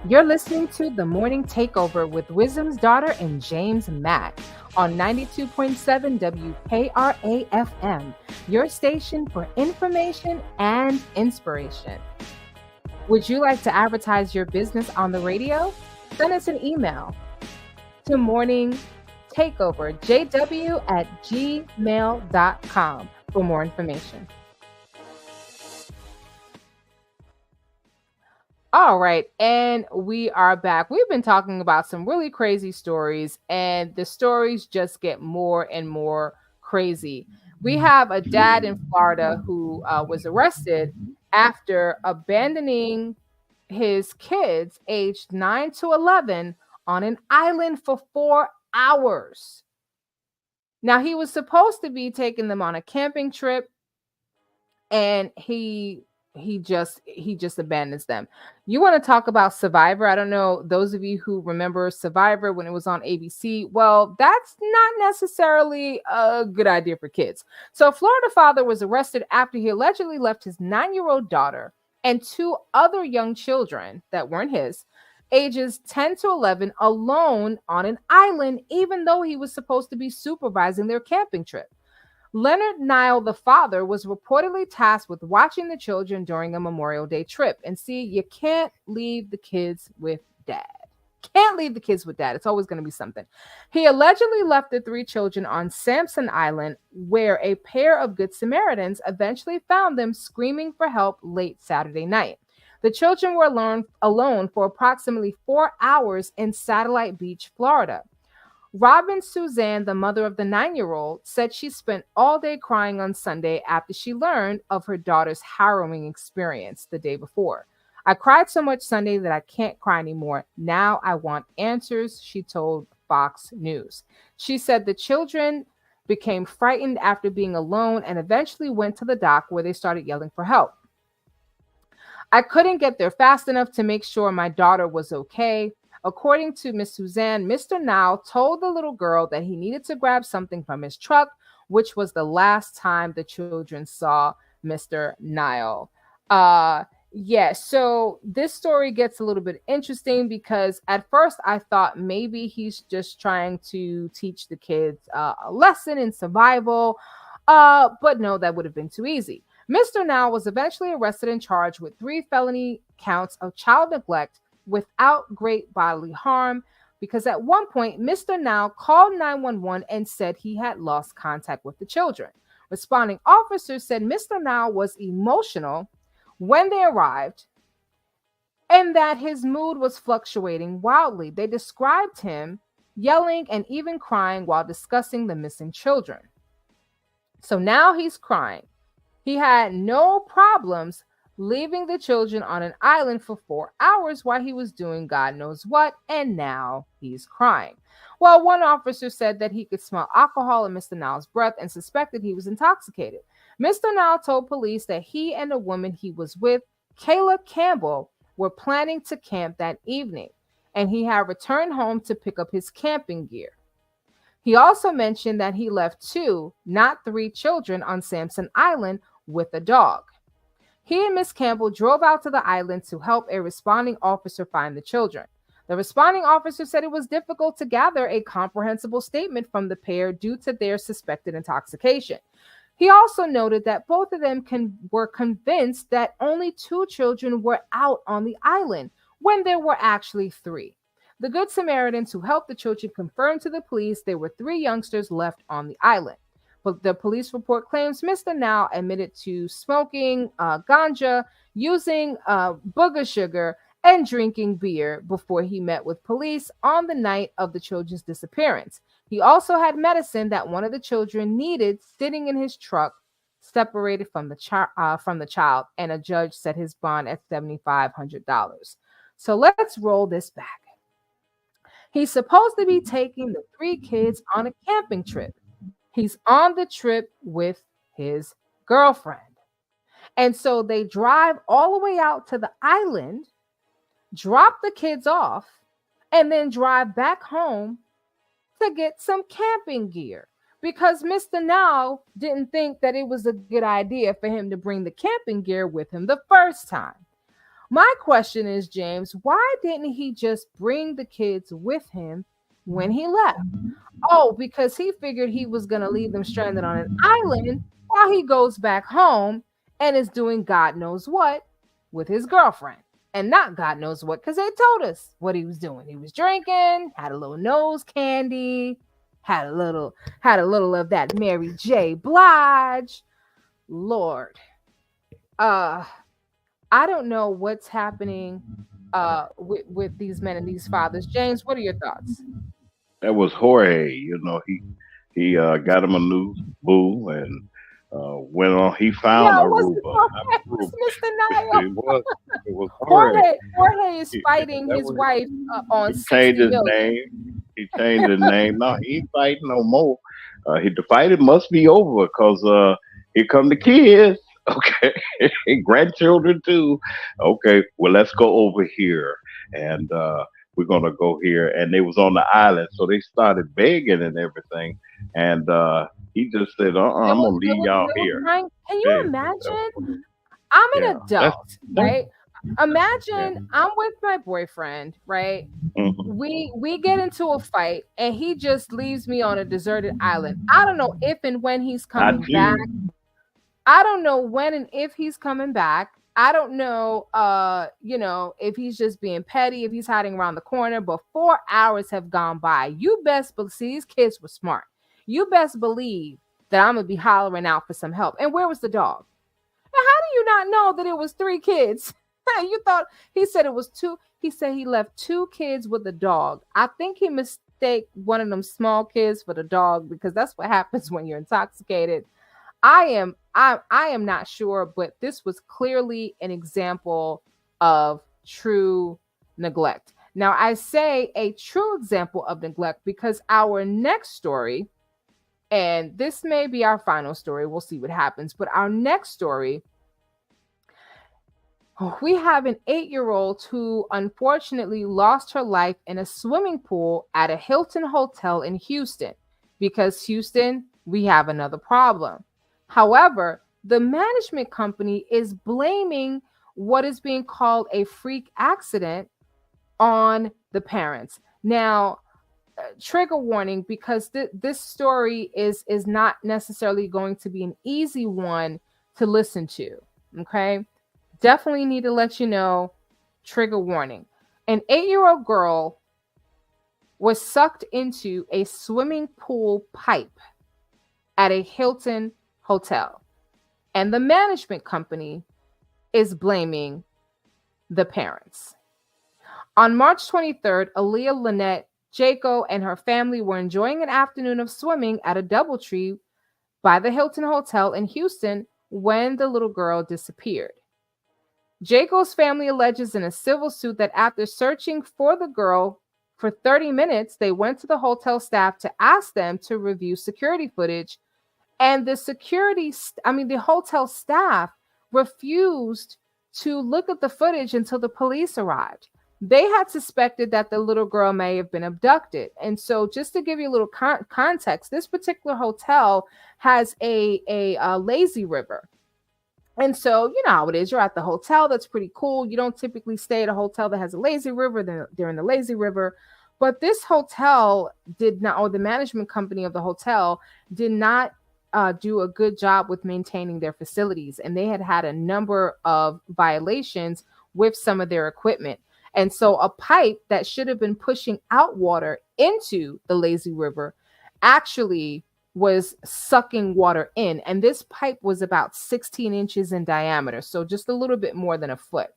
You're listening to The Morning Takeover with Wisdom's Daughter and James Mack on 92.7 WKRA FM, your station for information and inspiration. Would you like to advertise your business on the radio? Send us an email to morningtakeoverjw@gmail.com for more information. All right, and we are back. We've been talking about some really crazy stories, and the stories just get more and more crazy. We have a dad in Florida who was arrested after abandoning his kids aged 9 to 11 on an island for 4 hours. Now, he was supposed to be taking them on a camping trip, and he just abandons them. You want to talk about Survivor? I don't know those of you who remember Survivor when it was on ABC. Well, that's not necessarily a good idea for kids. So a Florida father was arrested after he allegedly left his 9-year-old daughter and 2 other young children that weren't his, ages 10 to 11, alone on an island, even though he was supposed to be supervising their camping trip. Leonard Nile, the father, was reportedly tasked with watching the children during a Memorial Day trip. And see, you can't leave the kids with dad. Can't leave the kids with dad. It's always going to be something. He allegedly left the 3 children on Sampson Island, where a pair of Good Samaritans eventually found them screaming for help late Saturday night. The children were alone for approximately 4 hours in Satellite Beach, Florida. Robin Suzanne, the mother of the 9-year-old, said she spent all day crying on Sunday after she learned of her daughter's harrowing experience the day before. I cried so much Sunday that I can't cry anymore. Now I want answers, she told Fox News. She said the children became frightened after being alone and eventually went to the dock where they started yelling for help. I couldn't get there fast enough to make sure my daughter was okay. According to Miss Suzanne, Mr. Nile told the little girl that he needed to grab something from his truck, which was the last time the children saw Mr. Nile. So this story gets a little bit interesting because at first I thought maybe he's just trying to teach the kids a lesson in survival. But no, that would have been too easy. Mr. Nile was eventually arrested and charged with 3 felony counts of child neglect without great bodily harm, because at one point, Mr. Nile called 911 and said he had lost contact with the children. Responding officers said Mr. Nile was emotional when they arrived and that his mood was fluctuating wildly. They described him yelling and even crying while discussing the missing children. So now he's crying. He had no problems leaving the children on an island for 4 hours while he was doing God knows what, and now he's crying. Well, one officer said that he could smell alcohol in Mr. Nile's breath and suspected he was intoxicated. Mr. Nile told police that he and a woman he was with, Kayla Campbell, were planning to camp that evening. and he had returned home to pick up his camping gear. He also mentioned that he left 2, not 3 children on Sampson Island with a dog. He and Miss Campbell drove out to the island to help a responding officer find the children. The responding officer said it was difficult to gather a comprehensible statement from the pair due to their suspected intoxication. He also noted that both of them were convinced that only 2 children were out on the island when there were actually 3. The Good Samaritans who helped the children confirmed to the police there were 3 youngsters left on the island. But the police report claims Mr. Now admitted to smoking ganja, using booger sugar, and drinking beer before he met with police on the night of the children's disappearance. He also had medicine that one of the children needed sitting in his truck, separated from the child, and a judge set his bond at $7,500. So let's roll this back. He's supposed to be taking the 3 kids on a camping trip. He's on the trip with his girlfriend. And so they drive all the way out to the island, drop the kids off, and then drive back home to get some camping gear. Because Mr. Now didn't think that it was a good idea for him to bring the camping gear with him the first time. My question is, James, why didn't he just bring the kids with him when he left? Oh, because he figured he was going to leave them stranded on an island while he goes back home and is doing God knows what with his girlfriend. And not God knows what, because they told us what he was doing. He was drinking, had a little nose candy, had a little of that Mary J. Blige. Lord. I don't know what's happening with these men and these fathers. James, what are your thoughts? That was Jorge. He got him a new boo and went on. He found Aruba. Mr. Nile. It was Jorge. Jorge is fighting his wife on 60 million. He changed his name. No, he ain't fighting no more. The fight must be over because here come the kids. Okay, grandchildren too. Okay, well let's go over here and we're gonna go here. And they was on the island, so they started begging and everything. And he just said, I'm gonna leave y'all here. Can you imagine? I'm an adult, right? Imagine I'm with my boyfriend, right? Mm-hmm. We get into a fight and he just leaves me on a deserted island. I don't know if and when he's coming back. I don't know when and if he's coming back. I don't know, if he's just being petty, if he's hiding around the corner, but 4 hours have gone by. You best believe, these kids were smart. You best believe that I'm going to be hollering out for some help. And where was the dog? Now, how do you not know that it was 3 kids? You thought, he said it was 2. He said he left 2 kids with a dog. I think he mistake one of them small kids for the dog, because that's what happens when you're intoxicated. I am not sure, but this was clearly an example of true neglect. Now, I say a true example of neglect because our next story, and this may be our final story, we'll see what happens, but our next story, we have an 8-year-old who unfortunately lost her life in a swimming pool at a Hilton hotel in Houston, because Houston, we have another problem. However, the management company is blaming what is being called a freak accident on the parents. Now, trigger warning, because this story is not necessarily going to be an easy one to listen to. Okay, definitely need to let you know, trigger warning. An 8-year-old girl was sucked into a swimming pool pipe at a Hilton hotel, and the management company is blaming the parents. On March 23rd, Aaliyah Lynette Jaco and her family were enjoying an afternoon of swimming at a DoubleTree by the Hilton Hotel in Houston when the little girl disappeared. Jaco's family alleges in a civil suit that after searching for the girl for 30 minutes, they went to the hotel staff to ask them to review security footage. And the hotel staff refused to look at the footage until the police arrived. they had suspected that the little girl may have been abducted. And so, just to give you a little context, this particular hotel has a lazy river. And so, you know how it is. You're at the hotel. That's pretty cool. You don't typically stay at a hotel that has a lazy river during the lazy river. But this hotel did not, or the management company of the hotel did not do a good job with maintaining their facilities. And they had had a number of violations with some of their equipment. And so a pipe that should have been pushing out water into the lazy river actually was sucking water in. And this pipe was about 16 inches in diameter, so just a little bit more than a foot.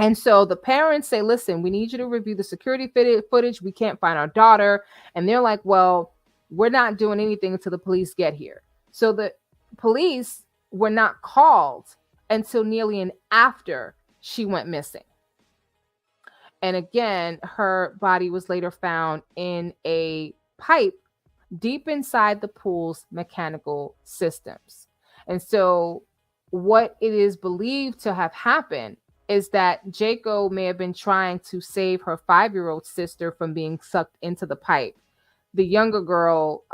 And so the parents say, listen, we need you to review the security footage. We can't find our daughter. And they're like, well, we're not doing anything until the police get here. So the police were not called until nearly an after she went missing. And again, her body was later found in a pipe deep inside the pool's mechanical systems. And so what it is believed to have happened is that Jaco may have been trying to save her 5-year-old sister from being sucked into the pipe. The younger girl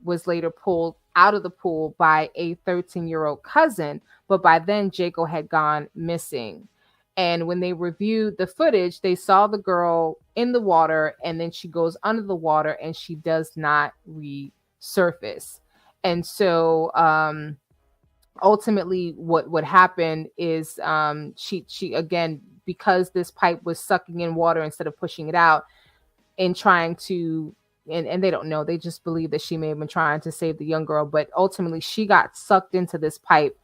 was later pulled out of the pool by a 13-year-old cousin, but by then Jaco had gone missing. And when they reviewed the footage, they saw the girl in the water, and then she goes under the water and she does not resurface. And so ultimately what happened is she again, because this pipe was sucking in water instead of pushing it out, and trying to, and they don't know, they just believe that she may have been trying to save the young girl, but ultimately she got sucked into this pipe,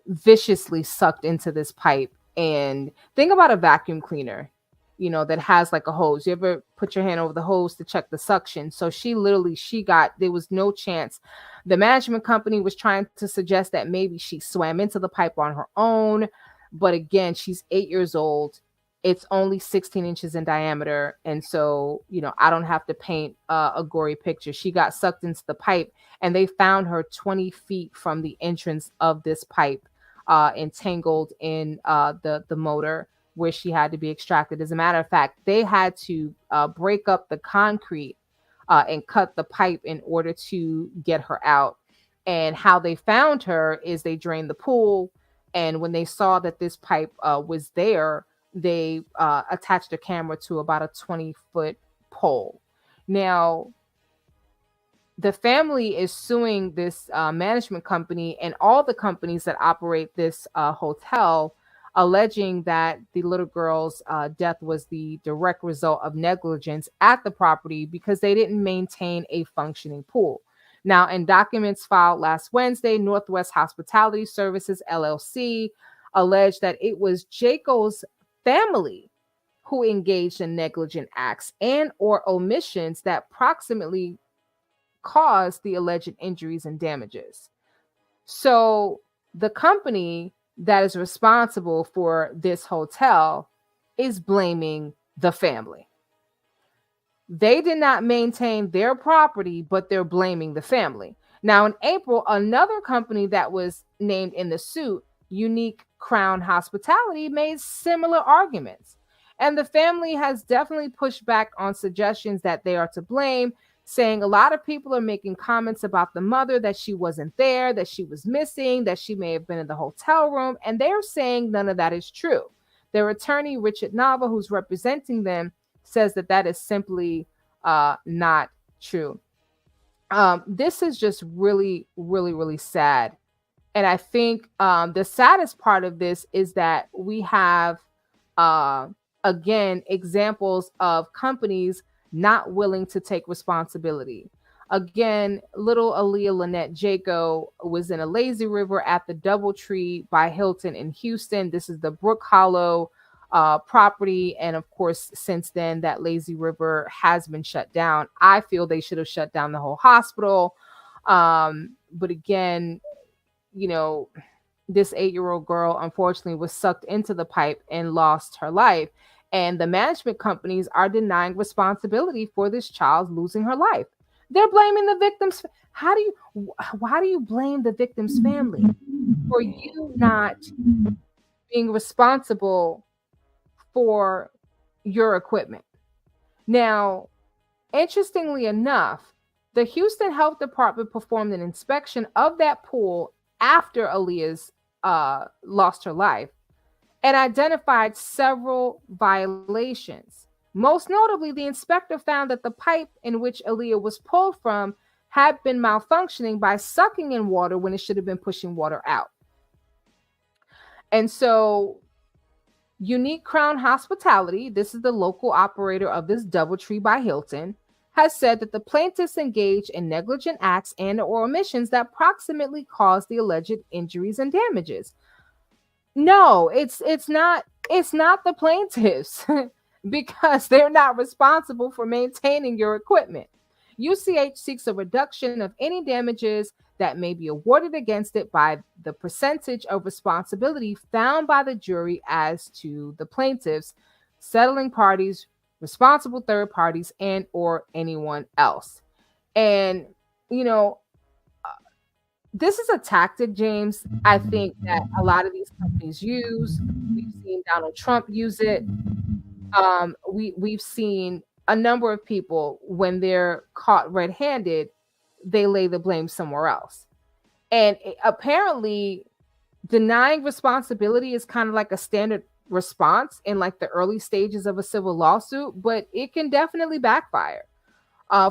viciously sucked into this pipe. And think about a vacuum cleaner, you know, that has like a hose. You ever put your hand over the hose to check the suction? So there was no chance. The management company was trying to suggest that maybe she swam into the pipe on her own, but again, she's 8 years old. It's only 16 inches in diameter. And so, you know, I don't have to paint a gory picture. She got sucked into the pipe, and they found her 20 feet from the entrance of this pipe, entangled in the motor where she had to be extracted. As a matter of fact, they had to break up the concrete and cut the pipe in order to get her out. And how they found her is they drained the pool. And when they saw that this pipe was there, they attached a camera to about a 20-foot pole. Now, the family is suing this management company and all the companies that operate this hotel, alleging that the little girl's death was the direct result of negligence at the property because they didn't maintain a functioning pool. Now, in documents filed last Wednesday, Northwest Hospitality Services, LLC, alleged that it was Jaco's family who engaged in negligent acts and or omissions that proximately caused the alleged injuries and damages. So the company that is responsible for this hotel is blaming the family. They did not maintain their property, but they're blaming the family. Now, in April, another company that was named in the suit, Unique Crown Hospitality, made similar arguments. And the family has definitely pushed back on suggestions that they are to blame, saying a lot of people are making comments about the mother, that she wasn't there, that she was missing, that she may have been in the hotel room. And they're saying none of that is true. Their attorney, Richard Nava, who's representing them, says that that is simply not true. This is just really, really, really sad. And I think the saddest part of this is that we have, again, examples of companies not willing to take responsibility. Again, little Aaliyah Lynette Jaco was in a lazy river at the Doubletree by Hilton in Houston. This is the Brook Hollow property. And of course, since then, that lazy river has been shut down. I feel they should have shut down the whole hospital. But again, you know, this 8-year-old girl, unfortunately, was sucked into the pipe and lost her life. And the management companies are denying responsibility for this child losing her life. They're blaming the victims. Why do you blame the victim's family for you not being responsible for your equipment. Now, interestingly enough, the Houston Health Department performed an inspection of that pool after Aaliyah's lost her life and identified several violations. Most notably, the inspector found that the pipe in which Aaliyah was pulled from had been malfunctioning by sucking in water when it should have been pushing water out. And so Unique Crown Hospitality, this is the local operator of this DoubleTree by Hilton, has said that the plaintiffs engaged in negligent acts and or omissions that proximately caused the alleged injuries and damages. No, it's not the plaintiffs because they're not responsible for maintaining your equipment. UCH seeks a reduction of any damages that may be awarded against it by the percentage of responsibility found by the jury as to the plaintiffs, settling parties, responsible third parties, and or anyone else. And, you know, this is a tactic, James, I think that a lot of these companies use. We've seen Donald Trump use it. We've seen a number of people, when they're caught red-handed, they lay the blame somewhere else. And apparently denying responsibility is kind of like a standard response in like the early stages of a civil lawsuit, but it can definitely backfire.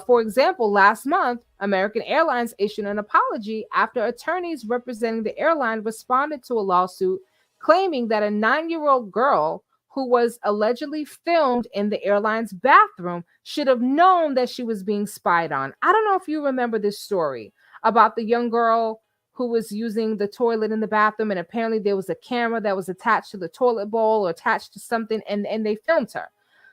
For example, last month, American Airlines issued an apology after attorneys representing the airline responded to a lawsuit claiming that a 9-year-old girl who was allegedly filmed in the airline's bathroom should have known that she was being spied on. I don't know if you remember this story about the young girl who was using the toilet in the bathroom, and apparently there was a camera that was attached to the toilet bowl or attached to something, and they filmed her.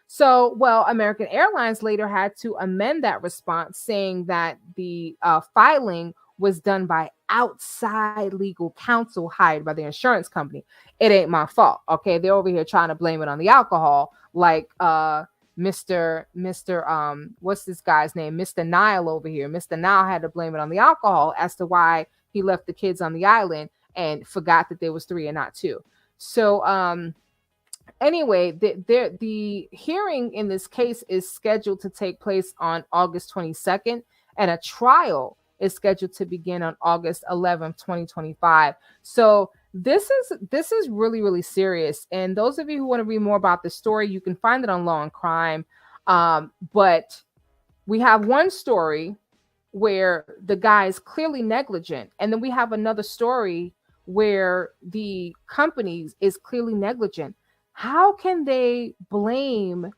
So, well, American Airlines later had to amend that response, saying that the filing was done by outside legal counsel hired by the insurance company. It ain't my fault. Okay. They're over here trying to blame it on the alcohol. Like Mr. What's this guy's name? Mr. Nile over here. Mr. Nile had to blame it on the alcohol as to why he left the kids on the island and forgot that there was 3 and not 2. So anyway, the hearing in this case is scheduled to take place on August 22nd, and a trial is scheduled to begin on August 11th, 2025. So this is really, really serious. And those of you who want to read more about the story, you can find it on Law and Crime. But we have one story where the guy is clearly negligent, and then we have another story where the company is clearly negligent. How can they blame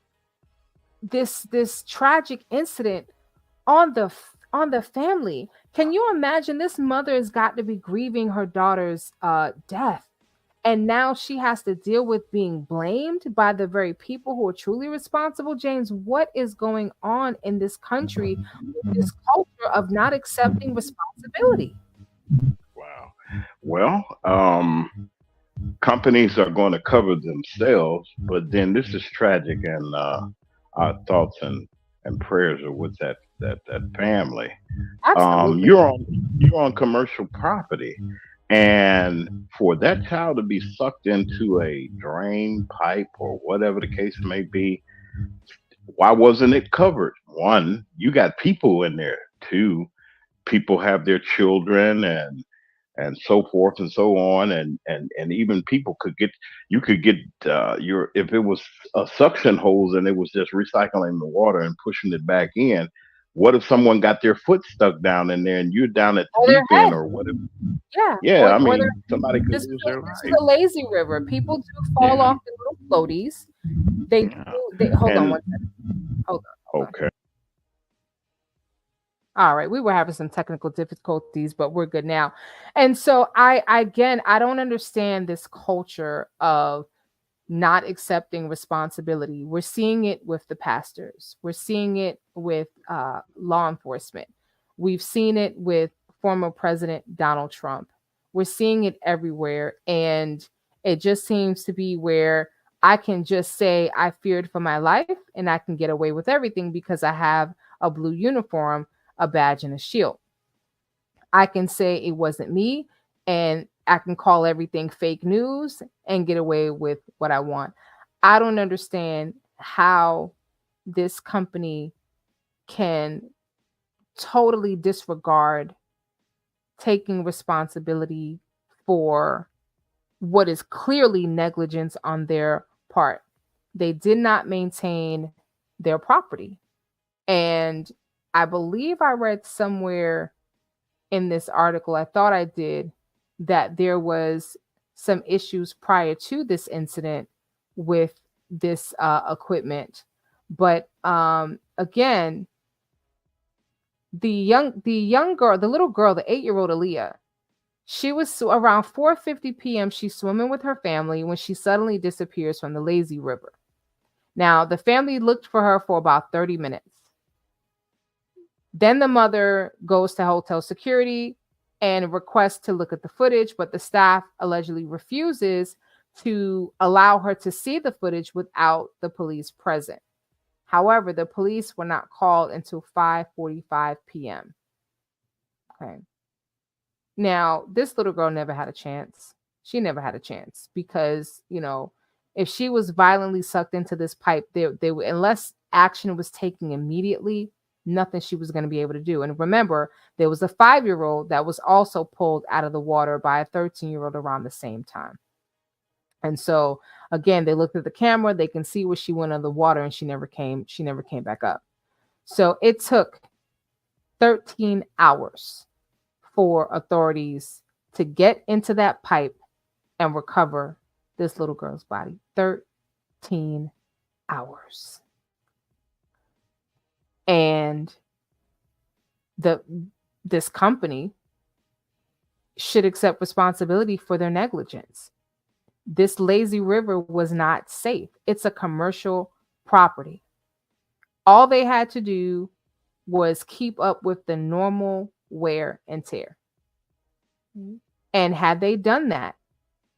this tragic incident on the family? Can you imagine? This mother has got to be grieving her daughter's death, and now she has to deal with being blamed by the very people who are truly responsible. James, what is going on in this country with this culture of not accepting responsibility? Wow. Well, companies are going to cover themselves, but then this is tragic, and our thoughts and prayers are with that family. Absolutely. You're on commercial property, and for that child to be sucked into a drain pipe or whatever the case may be, why wasn't it covered? One, you got people in there. Two, people have their children and so forth and so on, and even people could get your, if it was a suction hose and it was just recycling the water and pushing it back in. What if someone got their foot stuck down in there and you're down at the deep end or whatever? Yeah, I mean, somebody could lose their life. This is a lazy river. People do fall off the little floaties. They hold on one second. Hold on. Okay. All right, we were having some technical difficulties, but we're good now. And so I don't understand this culture of not accepting responsibility. We're seeing it with the pastors. We're seeing it with law enforcement. We've seen it with former President Donald Trump. We're seeing it everywhere. And it just seems to be where I can just say I feared for my life and I can get away with everything because I have a blue uniform, a badge, and a shield. I can say it wasn't me, and I can call everything fake news and get away with what I want. I don't understand how this company can totally disregard taking responsibility for what is clearly negligence on their part. They did not maintain their property. And I believe I read somewhere in this article, I thought I did, that there was some issues prior to this incident with this equipment. But again, the young girl, the little girl, the 8-year-old Aaliyah, she was around 4:50 p.m. She's swimming with her family when she suddenly disappears from the lazy river. Now, the family looked for her for about 30 minutes. Then the mother goes to hotel security and requests to look at the footage, but the staff allegedly refuses to allow her to see the footage without the police present. However, the police were not called until 5:45 p.m. Okay. Now, this little girl never had a chance. She never had a chance because, if she was violently sucked into this pipe, they unless action was taken immediately, nothing she was going to be able to do. And remember, there was a 5-year-old that was also pulled out of the water by a 13-year-old around the same time. And so again, they looked at the camera, they can see where she went under the water and she never came back up. So it took 13 hours for authorities to get into that pipe and recover this little girl's body. 13 hours. And this company should accept responsibility for their negligence. This lazy river was not safe. It's a commercial property. All they had to do was keep up with the normal wear and tear. And had they done that,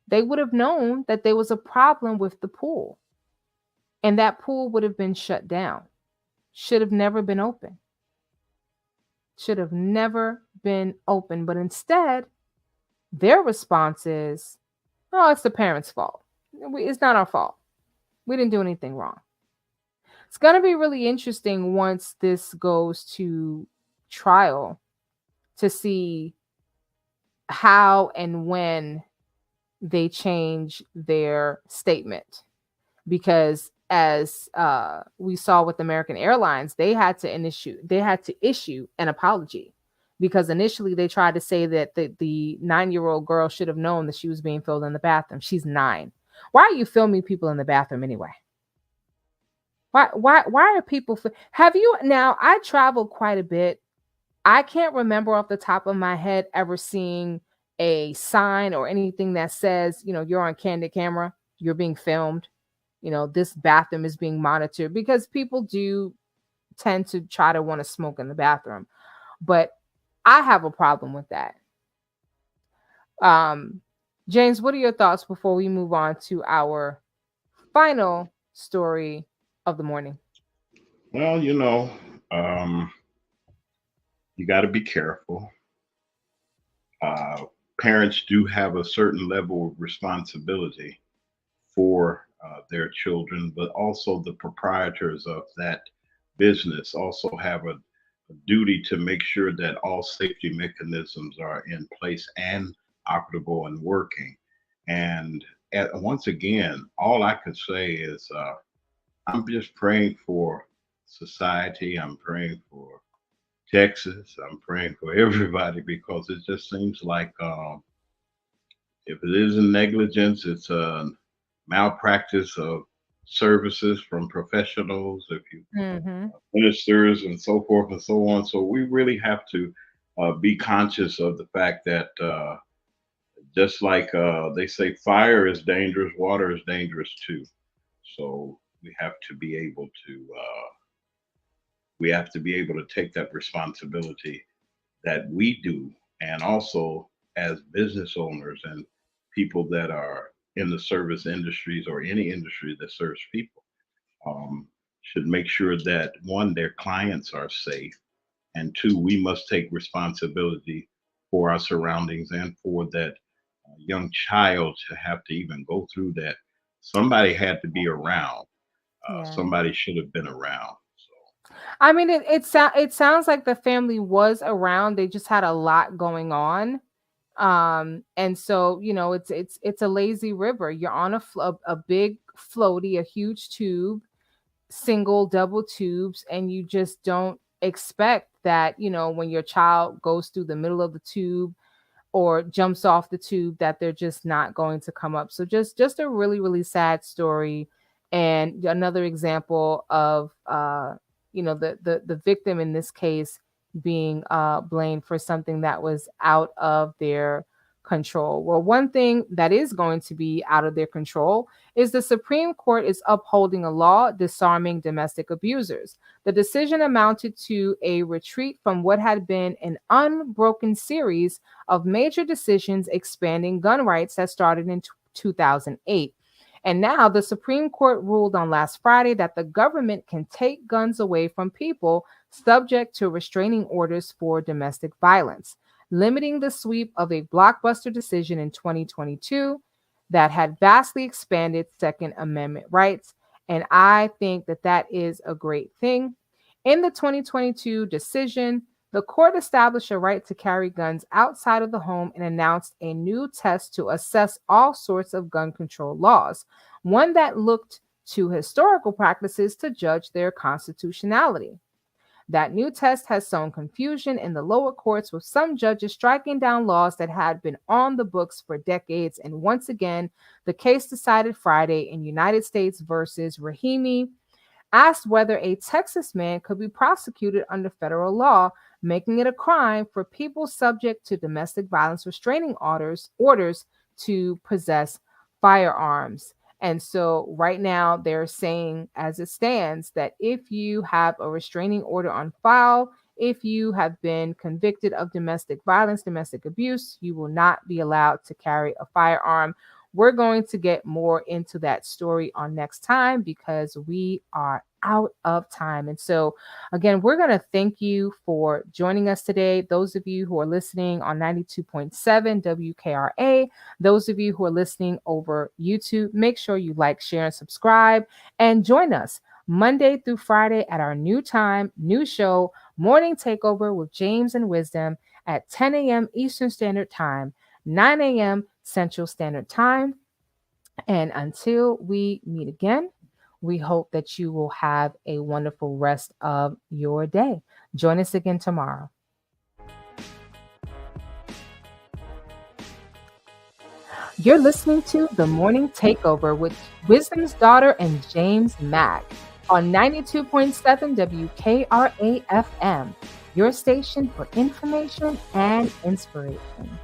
they would have known that there was a problem with the pool. And that pool would have been shut down. Should have never been open. Should have never been open. But instead, their response is, oh, it's the parents' fault. It's not our fault. We didn't do anything wrong. It's going to be really interesting once this goes to trial to see how and when they change their statement. Because as we saw with American Airlines, they had to issue an apology, because initially they tried to say that the 9-year-old girl should have known that she was being filmed in the bathroom. She's 9. Why are you filming people in the bathroom anyway? Why are people? Have you now? I traveled quite a bit. I can't remember off the top of my head ever seeing a sign or anything that says, you're on candid camera, you're being filmed, this bathroom is being monitored, because people do tend to try to want to smoke in the bathroom. But I have a problem with that. James, what are your thoughts before we move on to our final story of the morning? Well, you got to be careful. Parents do have a certain level of responsibility for their children, but also the proprietors of that business also have a duty to make sure that all safety mechanisms are in place and operable and working. And once again, all I could say is I'm just praying for society. I'm praying for Texas. I'm praying for everybody, because it just seems like if it isn't negligence, it's a malpractice of services from professionals, if you Mm-hmm. ministers and so forth and so on. So we really have to be conscious of the fact that just like they say, fire is dangerous, water is dangerous too. So we have to be able to take that responsibility that we do, and also as business owners and people that are in the service industries or any industry that serves people, should make sure that, one, their clients are safe, and two, we must take responsibility for our surroundings and for that young child to have to even go through that somebody had to be around. Yeah. Somebody should have been around. So I mean, it sounds like the family was around. They just had a lot going on. And so, it's a lazy river. You're on a big floaty, a huge tube, single, double tubes, and you just don't expect that, when your child goes through the middle of the tube or jumps off the tube, that they're just not going to come up. So just a really, really sad story, and another example of the victim in this case being blamed for something that was out of their control. Well, one thing that is going to be out of their control is the Supreme Court is upholding a law disarming domestic abusers. The decision amounted to a retreat from what had been an unbroken series of major decisions expanding gun rights that started in 2008. And now the Supreme Court ruled on last Friday that the government can take guns away from people subject to restraining orders for domestic violence, limiting the sweep of a blockbuster decision in 2022 that had vastly expanded Second Amendment rights. And I think that is a great thing. In the 2022 decision, the court established a right to carry guns outside of the home and announced a new test to assess all sorts of gun control laws, one that looked to historical practices to judge their constitutionality. That new test has sown confusion in the lower courts, with some judges striking down laws that had been on the books for decades. And once again, the case decided Friday in United States versus Rahimi asked whether a Texas man could be prosecuted under federal law, making it a crime for people subject to domestic violence restraining orders to possess firearms. And so right now they're saying, as it stands, that if you have a restraining order on file, if you have been convicted of domestic violence, domestic abuse, you will not be allowed to carry a firearm. We're going to get more into that story on next time because we are out of time. And so, again, we're going to thank you for joining us today. Those of you who are listening on 92.7 WKRA, those of you who are listening over YouTube, make sure you like, share, and subscribe, and join us Monday through Friday at our new time, new show, Morning Takeover with James and Wisdom at 10 a.m. Eastern Standard Time, 9 a.m. Central Standard Time. And until we meet again, we hope that you will have a wonderful rest of your day. Join us again tomorrow. You're listening to The Morning Takeover with Wisdom's Daughter and James Mack on 92.7 WKRA FM, your station for information and inspiration.